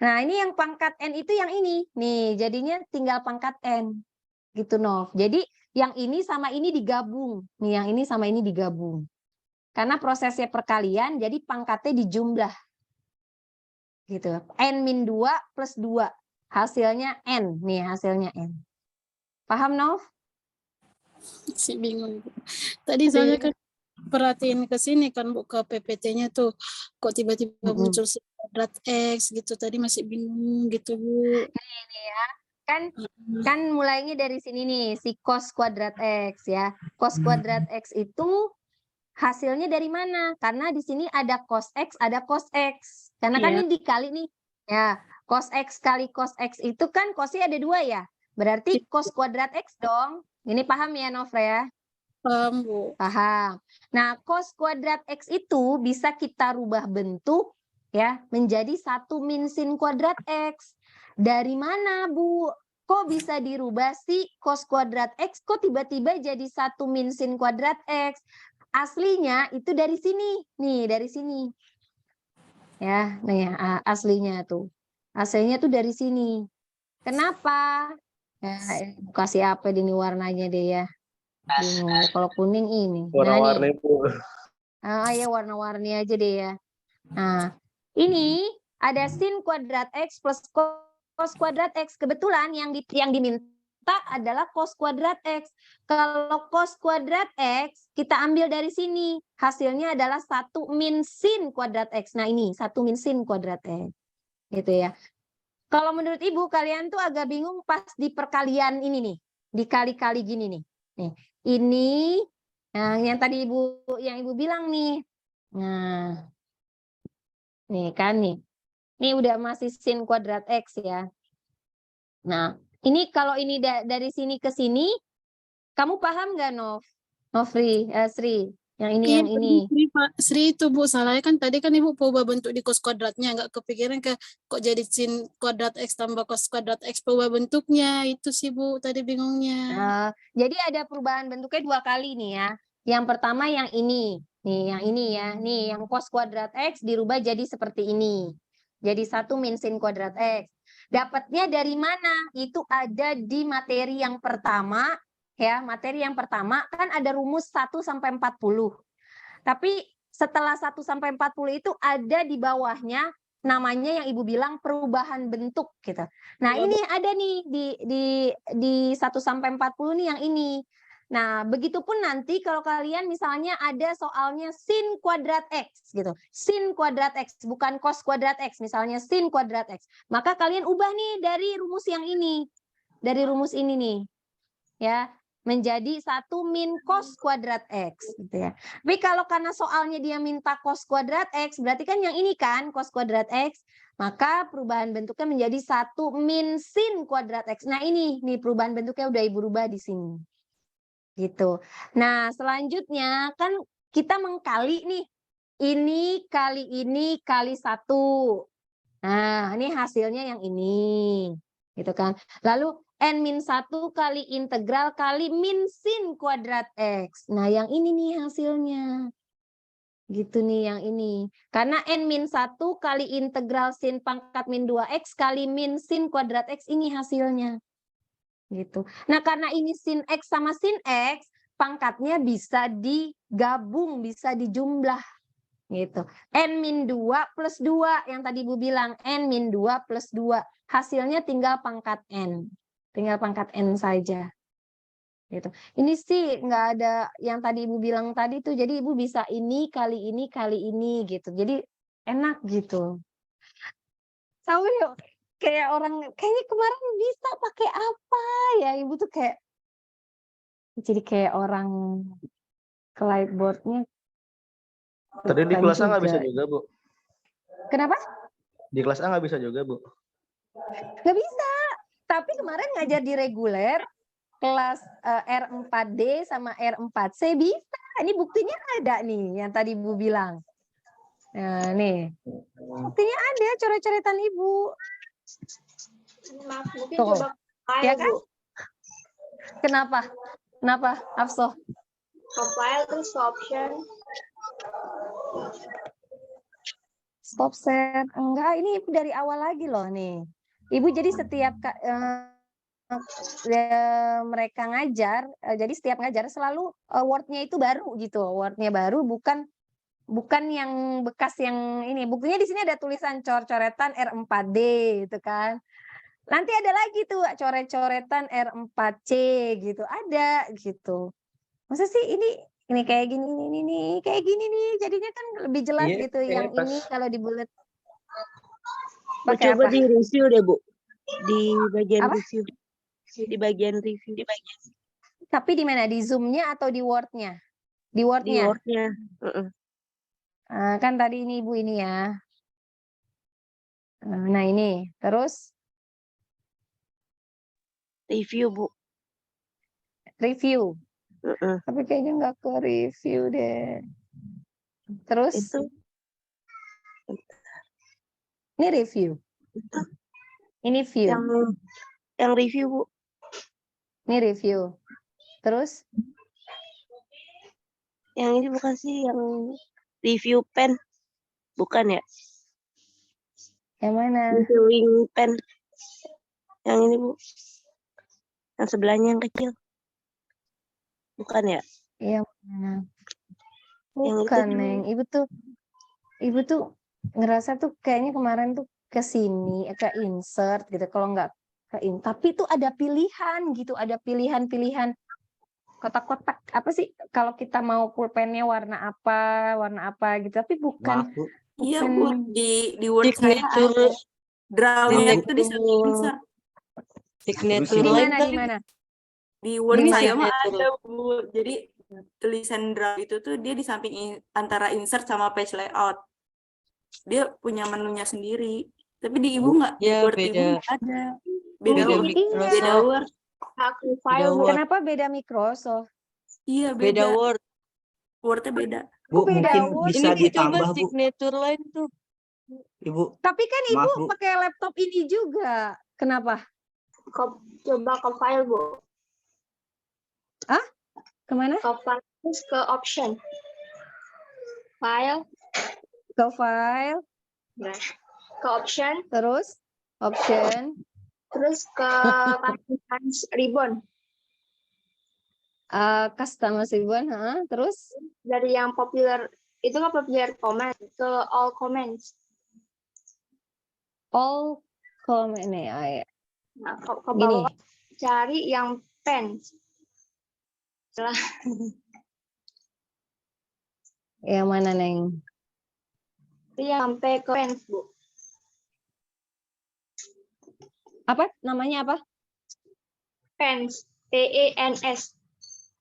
Nah, ini yang pangkat N itu yang ini. Nih, jadinya tinggal pangkat N. Gitu, Nov. Jadi, yang ini sama ini digabung. Nih, yang ini sama ini digabung. Karena prosesnya perkalian, jadi pangkatnya dijumlah. Gitu. N-2 plus 2. Hasilnya N. Nih, hasilnya N. Paham, Nov? Masih bingung, Bu. Tadi soalnya kan perhatiin ke sini kan, Bu, ke PPT-nya tuh. Kok tiba-tiba muncul sin kuadrat X gitu. Tadi masih bingung gitu, Bu. Ini ya. Kan mulainya dari sini nih, si cos kuadrat X ya. Cos kuadrat X itu hasilnya dari mana? Karena di sini ada cos X, ada cos X. Karena kan ini dikali nih. Ya, cos X kali cos X itu kan cosnya ada 2 ya. Berarti cos kuadrat X dong. Ini paham ya, Nova ya? Paham, Bu. Paham. Nah, cos kuadrat X itu bisa kita rubah bentuk ya menjadi 1 min sin kuadrat X. Dari mana, Bu? Kok bisa dirubah sih cos kuadrat X? Kok tiba-tiba jadi 1 min sin kuadrat X? Aslinya itu dari sini. Nih, dari sini. Ya, nih aslinya tuh. Aslinya tuh dari sini. Kenapa? Ya, kasih apa ini warnanya deh ya. Bingung. Kalau kuning ini. Warna-warni Bu. Ya warna-warni aja deh ya. Nah, ini ada sin kuadrat X plus cos kuadrat X. Kebetulan yang diminta adalah cos kuadrat X. Kalau cos kuadrat X, kita ambil dari sini. Hasilnya adalah 1 min sin kuadrat X. Nah ini, 1 min sin kuadrat X. Gitu ya. Kalau menurut Ibu, kalian tuh agak bingung pas di perkalian ini nih. Dikali-kali gini nih. Nih, ini yang tadi Ibu bilang nih. Nah, nih kan nih. Ini udah masih sin kuadrat X ya. Nah, ini kalau ini dari sini ke sini, kamu paham nggak, Nov? Novri, Sri, yang ini, Iya, yang ini. Sri, Pak. Sri itu, Bu, salahnya kan tadi kan Ibu ubah bentuk di cos kuadratnya, nggak kepikiran kok jadi sin kuadrat X tambah cos kuadrat X ubah bentuknya, itu sih, Bu, tadi bingungnya. Jadi ada perubahan bentuknya 2 kali nih ya. Yang pertama yang ini, nih yang ini ya, nih yang cos kuadrat X dirubah jadi seperti ini. Jadi 1 min sin kuadrat X. Dapatnya dari mana? Itu ada di materi yang pertama, ya. Materi yang pertama kan ada rumus 1 sampai 40. Tapi setelah 1 sampai 40 itu ada di bawahnya namanya yang Ibu bilang perubahan bentuk gitu. Nah, ini ada nih di 1 sampai 40 nih yang ini. Nah, begitupun nanti kalau kalian misalnya ada soalnya sin kuadrat X gitu. Sin kuadrat X bukan cos kuadrat X, misalnya sin kuadrat X. Maka kalian ubah nih dari rumus yang ini. Dari rumus ini nih. Ya, menjadi 1 min cos kuadrat X gitu ya. Tapi kalau karena soalnya dia minta cos kuadrat X, berarti kan yang ini kan cos kuadrat X, maka perubahan bentuknya menjadi 1 min sin kuadrat X. Nah, ini nih perubahan bentuknya udah Ibu rubah di sini. Gitu. Nah, selanjutnya kan kita mengkali nih. Ini kali 1. Nah, ini hasilnya yang ini. Gitu kan. Lalu N-1 kali integral kali min sin kuadrat X. Nah, yang ini nih hasilnya. Gitu nih yang ini. Karena N-1 kali integral sin pangkat min 2X kali min sin kuadrat X ini hasilnya. Gitu. Nah, karena ini sin X sama sin X, pangkatnya bisa digabung, bisa dijumlah. Gitu. N-2 plus 2 yang tadi Ibu bilang N-2 plus 2. Hasilnya tinggal pangkat N. Tinggal pangkat N saja. Gitu. Ini sih nggak ada yang tadi Ibu bilang tadi tuh. Jadi Ibu bisa ini kali ini gitu. Jadi enak gitu. Tahu yuk, kayak orang kayaknya kemarin bisa pakai apa ya Ibu tuh kayak jadi kayak orang Slideboardnya Tadi di bukan kelas A nggak bisa juga. juga, Bu. Kenapa? Di kelas A nggak bisa juga, Bu. Nggak bisa. Tapi kemarin ngajar di reguler kelas R4D sama R4C bisa. Ini buktinya ada nih yang tadi Ibu bilang. Nah, nih. Buktinya ada coret-coretan Ibu. Maaf, mungkin Tuh. coba Ya file, kan? Bu. Kenapa? Kenapa, Afsoh? Ke file terus ke option. Stop share. Enggak, ini Ibu dari awal lagi loh nih. Ibu jadi setiap mereka ngajar, jadi setiap ngajar selalu word-nya itu baru gitu. Word-nya baru, bukan yang bekas yang ini. Buktinya di sini ada tulisan cor-coretan R4D gitu kan. Nanti ada lagi tuh coret-coretan R4C gitu. Ada gitu. Masa sih ini kayak gini ini kayak gini nih. Jadinya kan lebih jelas Iya, gitu. kayaknya Yang pas. ini kalau dibulet. Bu, Pakai coba apa? di review deh, Bu. Di bagian Apa? review. Di bagian review. Tapi di mana? Di Zoom-nya atau di Word-nya? Di Di Word-nya. Word-nya. Heeh. Kan tadi ini Ibu ini ya. Nah ini. Terus Review, Bu. review. Heeh. Tapi kayaknya nggak ke review deh. Terus Itu ini review. Ini view. yang review, Bu. Ini review. Terus Yang ini bukan sih yang review pen. Bukan ya? yang mana? Reviewing pen. Yang ini, Bu. Yang sebelahnya yang kecil. Bukan ya? Yang mana? Yang itu Bukan, dulu. Neng. Ibu tuh ngerasa tuh kayaknya kemarin tuh ke sini, ke insert gitu. Kalau nggak ke tapi tuh ada pilihan gitu, ada pilihan-pilihan kotak-kotak apa sih? Kalau kita mau pulpennya warna apa gitu. Tapi bukan. Maaf, Bu. Iya, bukan Bu. Di Word saya Signature. ada. Draw-nya Di itu di samping insert. Signature di line mana kan? di mana? Di Word Di saya mana? mah ada, Bu. Jadi tulisan draw itu tuh dia di samping antara insert sama page layout. Dia punya menunya sendiri. Tapi di Ibu nggak, di Ya, Word Ibu beda. nggak ada. Beda Beda Word. Microsoft. Beda Word. Aku Beda file, Bu. Word. Kenapa beda Microsoft? Iya, Beda beda. Word. Word-nya beda. Bu, beda mungkin Word? bisa Ini Bu, coba ditambah, Bu. signature line tuh. Ibu, Tapi kan Ibu maaf, Bu. pakai laptop ini juga. Kenapa? Coba ke file, Bu. Kemana? Ke file terus ke option. File, Ke file, nah, ke option, terus option, terus ke customize ribbon. customize ribbon, terus Dari yang popular, itu kan popular comment, ke all comments. all comment nih, ya. Nah, ke Gini. bawah, cari yang pen. Setelah Yang mana, Neng? itu yang sampai ke pens, Bu. Apa? Namanya apa? Pens, PENS.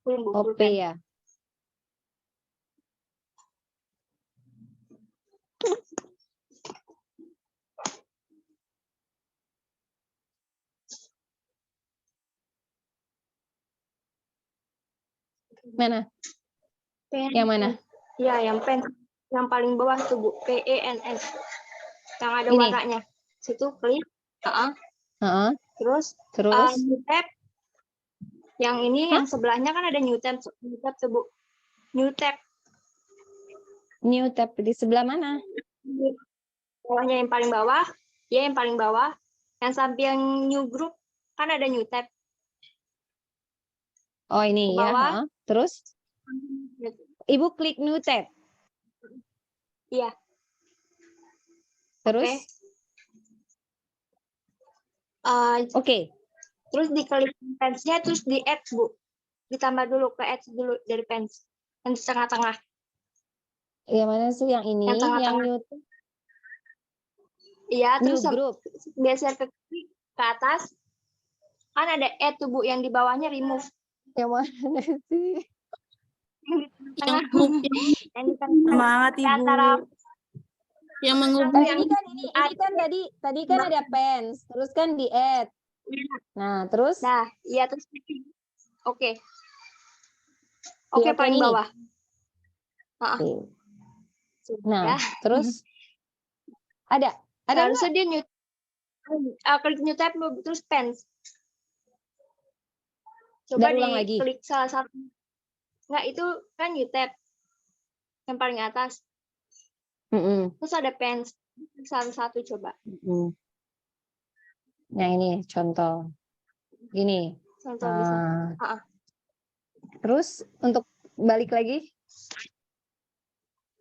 OP ya. Mana? Pen. Yang mana? Ya, yang pen. Yang paling bawah tuh, Bu. PENS. Yang ada Ini? warnanya. Situ klik. Heeh. Terus, Terus new tab. Yang ini, yang sebelahnya kan ada new tab. New tab tuh, Bu. New tab. new tab di sebelah mana? Bawahnya yang paling bawah. Ya, yang paling bawah. Yang samping new group. Kan ada new tab. Oh, ini Ke ya. bawah. Terus Ibu klik new tab. Iya. Terus Oke. Terus diklik pensnya, terus di add, Bu. Ditambah dulu, ke add dulu dari pens. Yang di tengah-tengah. Yang mana sih yang ini? Yang tengah-tengah. New Iya, terus group. geser ke kiri, ke atas. Kan ada add tuh, Bu. Yang di bawahnya remove. Yang mana sih? yang, yang di tengah Semangat di Ibu. antara yang Oh, menghubungi ini kan tadi kan ada pens, terus kan di add. Nah, terus nah iya terus oke Di oke oke paling nih. bawah. Oke. Sudah Nah, ya. terus ada Harusnya nggak? dia klik new tab terus pens. Coba Dan ulang lagi. diklik salah satu. Enggak, itu kan new tab yang paling atas. Mm-mm. Terus ada pens. Salah satu coba. Mm-mm. Nah, ini contoh. Gini. Contoh bisa. Terus untuk balik lagi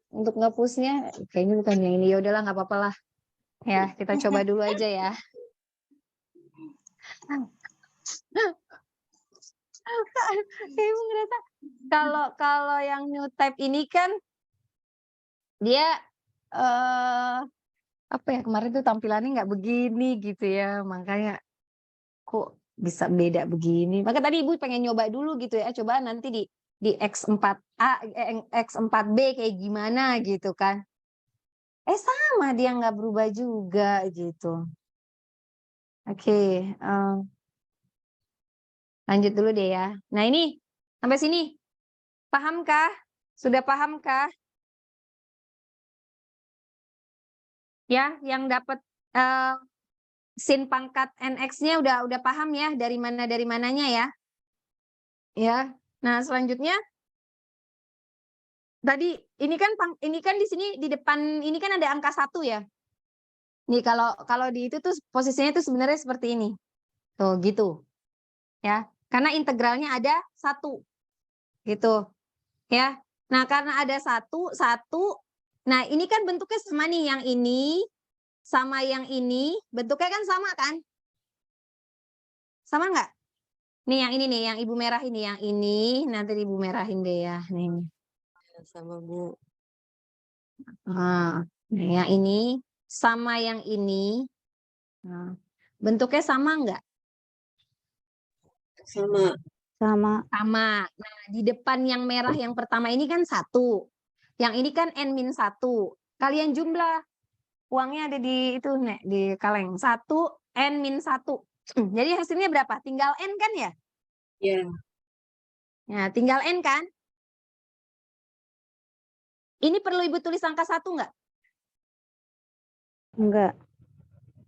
untuk ngapusnya kayaknya bukan yang ini. Ya udahlah, nggak apa-apa lah. Ya, kita coba dulu aja ya. Ibu ngerasa kalau yang new type ini kan dia apa ya, kemarin tuh tampilannya nggak begini gitu ya, makanya kok bisa beda begini. Maka tadi Ibu pengen nyoba dulu gitu ya, coba nanti di X4A, X4B kayak gimana gitu kan. Sama dia nggak berubah juga gitu. Oke, lanjut dulu deh ya. Nah ini sampai sini pahamkah? Sudah pahamkah? Ya, yang dapat sin pangkat NX-nya udah paham ya dari mananya ya. Ya. Nah, selanjutnya tadi ini kan di sini di depan ini kan ada angka 1 ya. Nih kalau di itu tuh posisinya tuh sebenarnya seperti ini. Tuh gitu. Ya. Karena integralnya ada 1. Gitu. Ya. Nah, karena ada 1. Nah, ini kan bentuknya sama nih, yang ini sama yang ini bentuknya kan sama kan? Sama nggak? Nih yang ini nih, yang ibu merah ini, yang ini nanti ibu merahin deh ya, nih. Sama Bu. Nah, yang ini sama yang ini, nah, bentuknya sama nggak? Sama. Sama. Nah, di depan yang merah yang pertama ini kan 1. Yang ini kan N-1. Kalian jumlah. Uangnya ada di itu, Nek, di kaleng. 1 N-1. Jadi hasilnya berapa? Tinggal N kan ya? Ya. Nah, tinggal N kan? Ini perlu Ibu tulis angka 1 nggak? Enggak.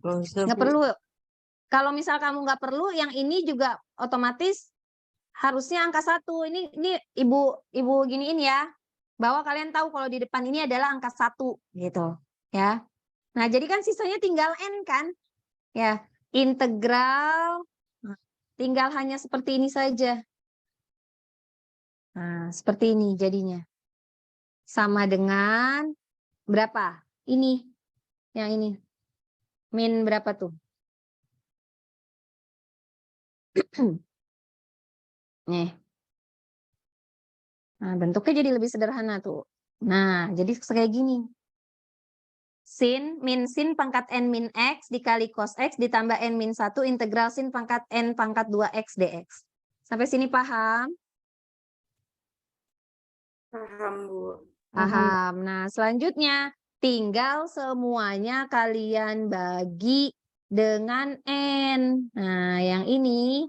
Nggak perlu. Kalau misal kamu nggak perlu, yang ini juga otomatis harusnya angka 1. Ini ibu giniin ya, bahwa kalian tahu kalau di depan ini adalah angka 1 gitu ya. Nah, jadi kan sisanya tinggal N kan? Ya, integral tinggal hanya seperti ini saja. Nah, seperti ini jadinya. Sama dengan berapa? Ini. Yang ini. Min berapa tuh? Nih. Nah, bentuknya jadi lebih sederhana tuh. Nah, jadi kayak gini. Sin pangkat N min X dikali cos X ditambah N min 1 integral sin pangkat N pangkat 2X dx. Sampai sini paham? Paham, Bu. Paham. Nah, selanjutnya tinggal semuanya kalian bagi dengan N. Nah, yang ini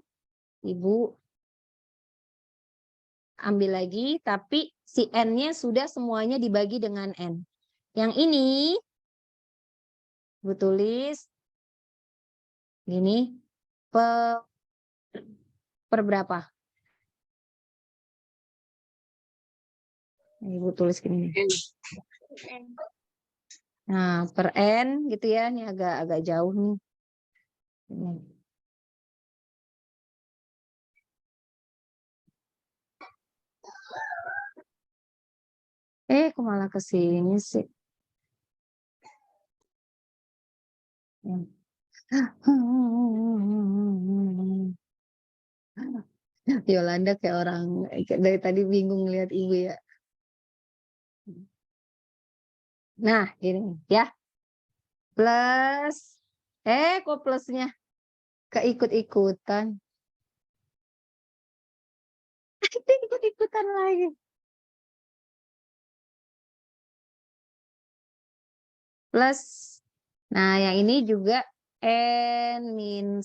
Ibu ambil lagi, tapi si N-nya sudah semuanya dibagi dengan N. Yang ini Ibu tulis gini per berapa? Ibu tulis gini. Nah, per N gitu ya. Ini agak jauh nih. Ini. Kok malah ke sini sih? Yolanda kayak orang dari tadi bingung lihat Ibu ya. Nah, ini ya. Plus. Kok plusnya keikut-ikutan? Ikut-ikutan lagi. plus. Nah, yang ini juga N-1.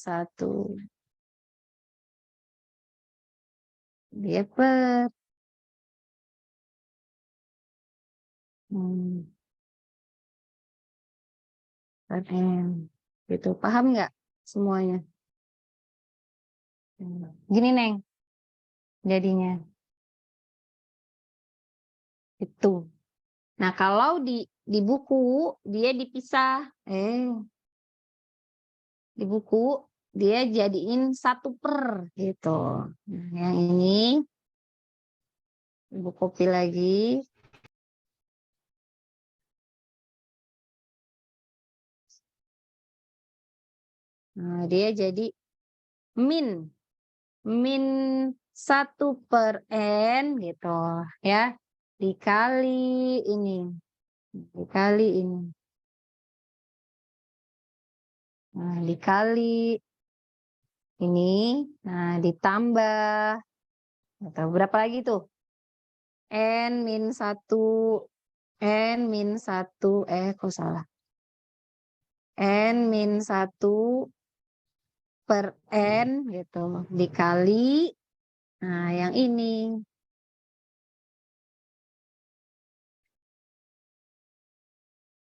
Dia per. Per N. Gitu. Paham nggak semuanya? Gini, Neng. Jadinya. Itu. Nah, kalau di buku dia dipisah. Di buku dia jadiin 1 per gitu. Nah, yang ini ibu copy lagi. Nah, dia jadi min 1 per N gitu ya, dikali ini. Nah, dikali ini, nah ditambah atau berapa lagi tuh? N-1 kok salah. N-1 per N gitu dikali, nah yang ini.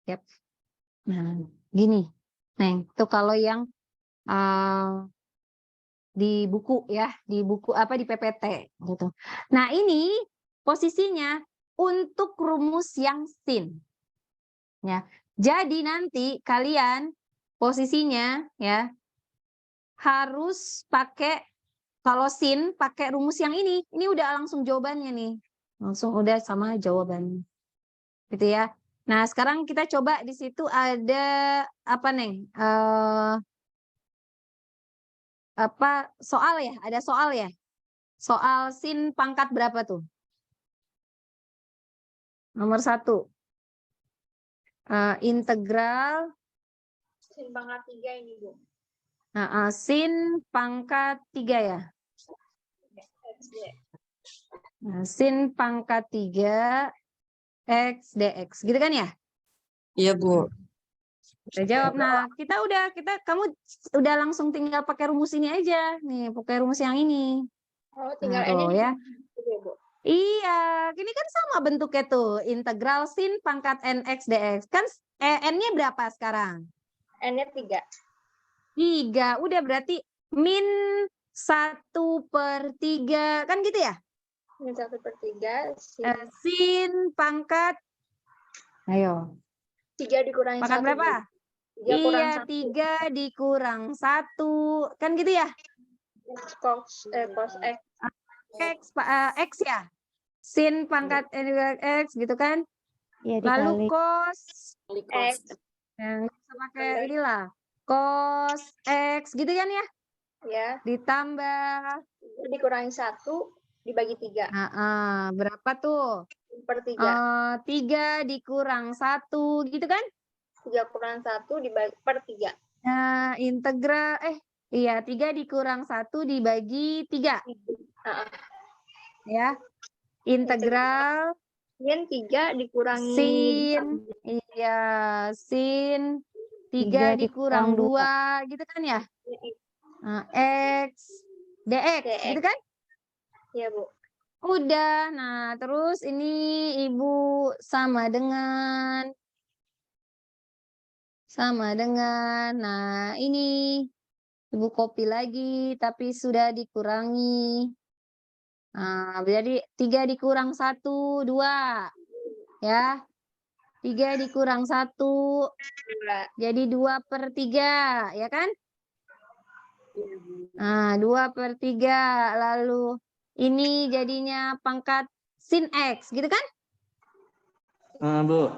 Yap. Nah, gini. Neng, tuh kalau yang di buku ya, di buku apa di PPT gitu. Nah, ini posisinya untuk rumus yang sin. Ya. Jadi nanti kalian posisinya ya harus pakai, kalau sin pakai rumus yang ini. Ini udah langsung jawabannya nih. Langsung udah sama jawabannya. Gitu ya. Nah, sekarang kita coba di situ ada apa, Neng? Apa soal ya? Ada soal ya? Soal sin pangkat berapa tuh? Nomor 1. Integral Sin pangkat 3 ini, Bu. sin pangkat 3 ya. Nah, sin pangkat 3 X dx. Gitu kan ya? Iya, Bu. Kita jawab. Nah, kamu udah langsung tinggal pakai rumus ini aja. Nih, pakai rumus yang ini. Oh, tinggal Nah, tuh, N-nya ya. ya, Bu. Iya, ini kan sama bentuknya tuh. Integral sin pangkat NX dx. Kan N-nya berapa sekarang? N-nya 3. 3. Udah berarti min 1/3. Kan gitu ya? Min 1/3. Sin pangkat. Ayo. 3 dikurangi 1. Pangkat berapa? 3 kurang Iya, 3 dikurang 1. Kan gitu ya? cos X. X ya? Sin pangkat X gitu kan? Ya, Lalu dikali. cos X. yang bisa pakai inilah. Cos X gitu kan ya? Ya. Ditambah. Itu dikurangi 1 dibagi 3. Berapa tuh? 1/3. 3 dikurang 1 gitu kan? 3 kurang 1 dibagi per 3. Nah, integral 3 dikurang 1 dibagi 3. Ya. Integral Sin 3 dikurangi sin. Iya, sin 3 dikurang 2 gitu kan ya? Nah, X dx gitu kan? Iya, Bu. Udah. Nah, terus ini Ibu sama dengan nah ini Ibu copy lagi tapi sudah dikurangi. Nah, jadi 3 dikurang 1 2 ya. 3 dikurang 1 jadi 2/3 ya kan? Nah, 2/3 lalu ini jadinya pangkat sin X gitu kan? Bu.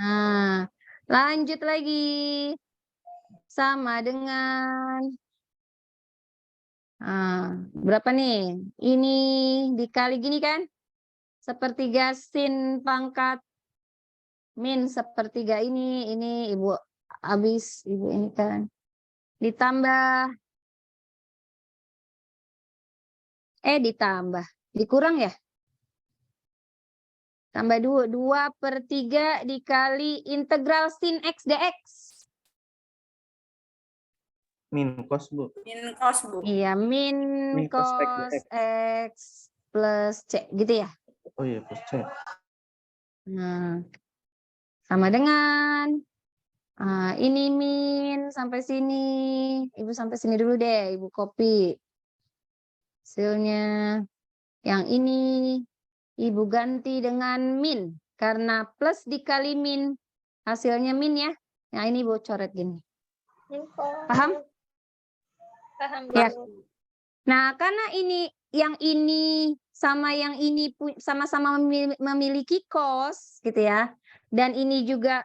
Nah, lanjut lagi. Sama dengan berapa nih? Ini dikali gini kan? 1/3 sin pangkat min 1/3 ini Ibu habis Ibu ini kan. Ditambah ditambah. Dikurang ya? Tambah 2/3 dikali integral sin X dx. Min cos, Bu. Min cos, Bu. Iya, min Min cos X cos dx. X plus C, gitu ya. Oh iya, plus C. Nah, sama dengan ini min sampai sini. Ibu sampai sini dulu deh, Ibu copy. Hasilnya yang ini Ibu ganti dengan min. Karena plus dikali min, hasilnya min ya. Nah, ini Ibu coret gini. Paham? Paham, Bu. Ya. Nah, karena yang ini sama yang ini sama-sama memiliki cos, gitu ya. Dan ini juga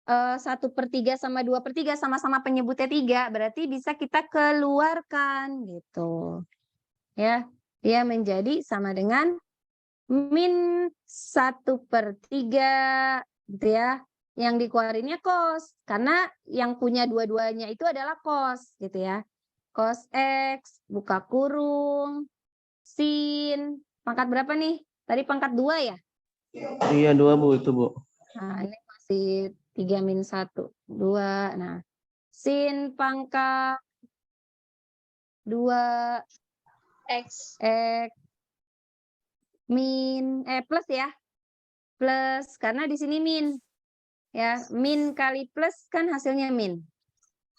1/3 sama 2/3 sama-sama penyebutnya 3, berarti bisa kita keluarkan gitu. Ya, dia menjadi sama dengan min 1/3 gitu ya. Yang dikeluarinnya cos, karena yang punya dua-duanya itu adalah cos gitu ya. Cos X, buka kurung, sin, pangkat berapa nih? Tadi pangkat 2 ya? Iya, 2, Bu, itu, Bu. Nah, ini masih 3 min 1, 2. Nah, sin pangkat 2 X. X min, plus ya. Plus, karena di sini min. Ya, min kali plus kan hasilnya min.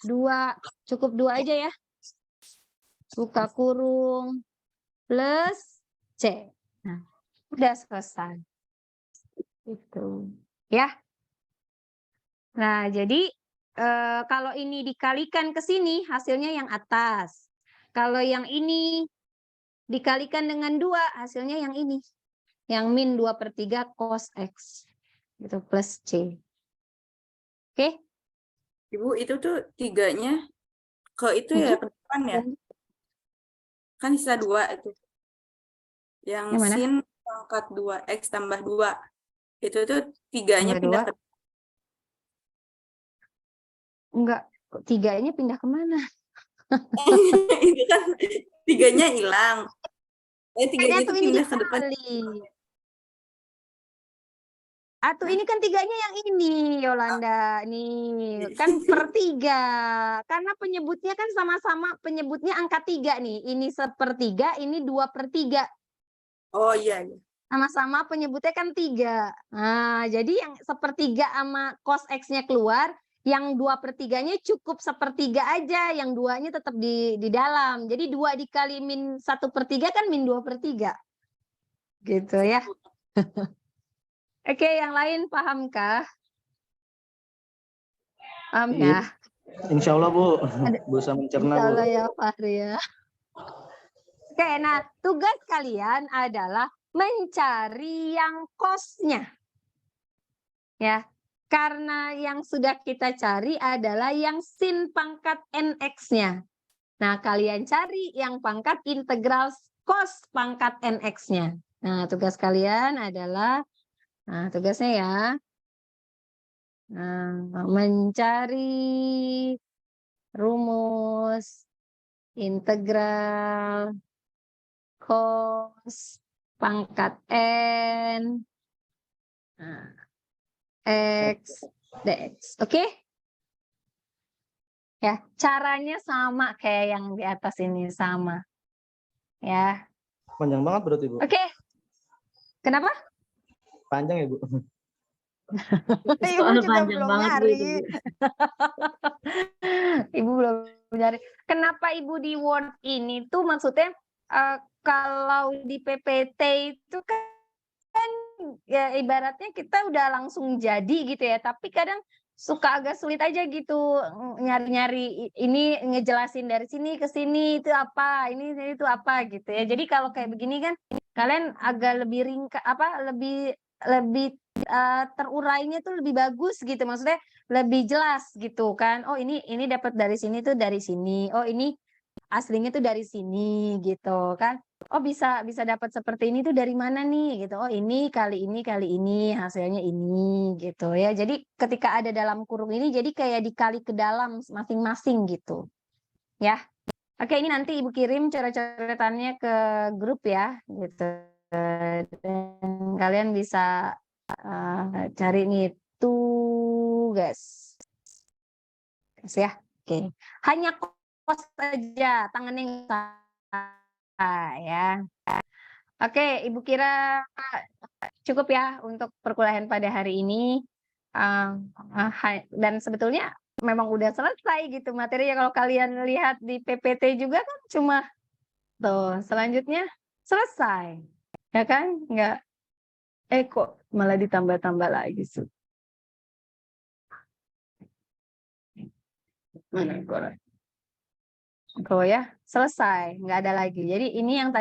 2, cukup 2 aja ya. Buka kurung, plus C. Nah, udah selesai. Itu. Ya. Nah, jadi kalau ini dikalikan ke sini, hasilnya yang atas. Kalau yang ini dikalikan dengan 2, hasilnya yang ini. Yang min 2/3 cos X. Gitu, plus C. Oke? Ibu, itu tuh 3-nya ke itu ya, ke depan ya? Kan sisa 2 itu. Yang Yang mana? sin pangkat 2, X tambah 2. Itu tuh 3-nya Tambah pindah 2. ke Enggak, 3-nya pindah kemana? itu kan 3-nya hilang. 3-nya Tuh tuh ini pindah ke depan. dikali. Atau ini kan 3-nya yang ini, Yolanda. Nih, kan per 3. Karena penyebutnya kan sama-sama penyebutnya angka 3 nih. Ini 1/3, ini 2/3. Oh iya, iya. Sama-sama penyebutnya kan 3. Nah, jadi yang 1/3 sama cos X-nya keluar, yang 2/3-nya cukup 1/3 aja, yang 2-nya tetap di dalam. Jadi 2 dikali min 1/3 kan min 2/3. Gitu ya. Oke, yang lain pahamkah? Paham Iya. ya? Insya Allah, Bu. Bisa mencerna, Bu. Insya Allah ya, Fahri ya. Oke, nah tugas kalian adalah mencari yang cos-nya. Ya, karena yang sudah kita cari adalah yang sin pangkat nx-nya. Nah, kalian cari yang pangkat integral cos pangkat nx-nya. Nah, tugas kalian adalah, nah tugasnya ya, mencari rumus integral cos pangkat n x dx. Oke? Ya, caranya sama kayak yang di atas ini, sama. Ya. Panjang banget berarti, Bu. Oke. Kenapa? Panjang ya, Bu. Ibu juga belum nyari. Ibu belum nyari. Kenapa Ibu di Word ini tuh maksudnya kalau di PPT itu kan ya ibaratnya kita udah langsung jadi gitu ya, tapi kadang suka agak sulit aja gitu nyari-nyari ini, ngejelasin dari sini ke sini itu apa, ini itu apa gitu ya. Jadi kalau kayak begini kan kalian agak lebih lebih terurainya tuh lebih bagus gitu, maksudnya lebih jelas gitu kan. Oh, ini dapat dari sini tuh dari sini. Oh, ini aslinya tuh dari sini gitu kan. Oh, bisa dapat seperti ini tuh dari mana nih gitu. Oh, ini kali ini hasilnya ini gitu ya. Jadi ketika ada dalam kurung ini jadi kayak dikali ke dalam masing-masing gitu. Ya. Oke, ini nanti Ibu kirim coret-coretannya ke grup ya gitu. Dan kalian bisa cari nih tugas. Tugas ya. Oke. Hanya kos saja, tangannya nggak usah, ya. Oke, Ibu kira cukup ya untuk perkuliahan pada hari ini. Dan sebetulnya memang udah selesai gitu materinya. Kalau kalian lihat di PPT juga kan cuma tuh selanjutnya selesai, ya kan? Nggak, kok malah ditambah-tambah lagi sih. Mana Kok ya selesai, nggak ada lagi. Jadi ini yang tadi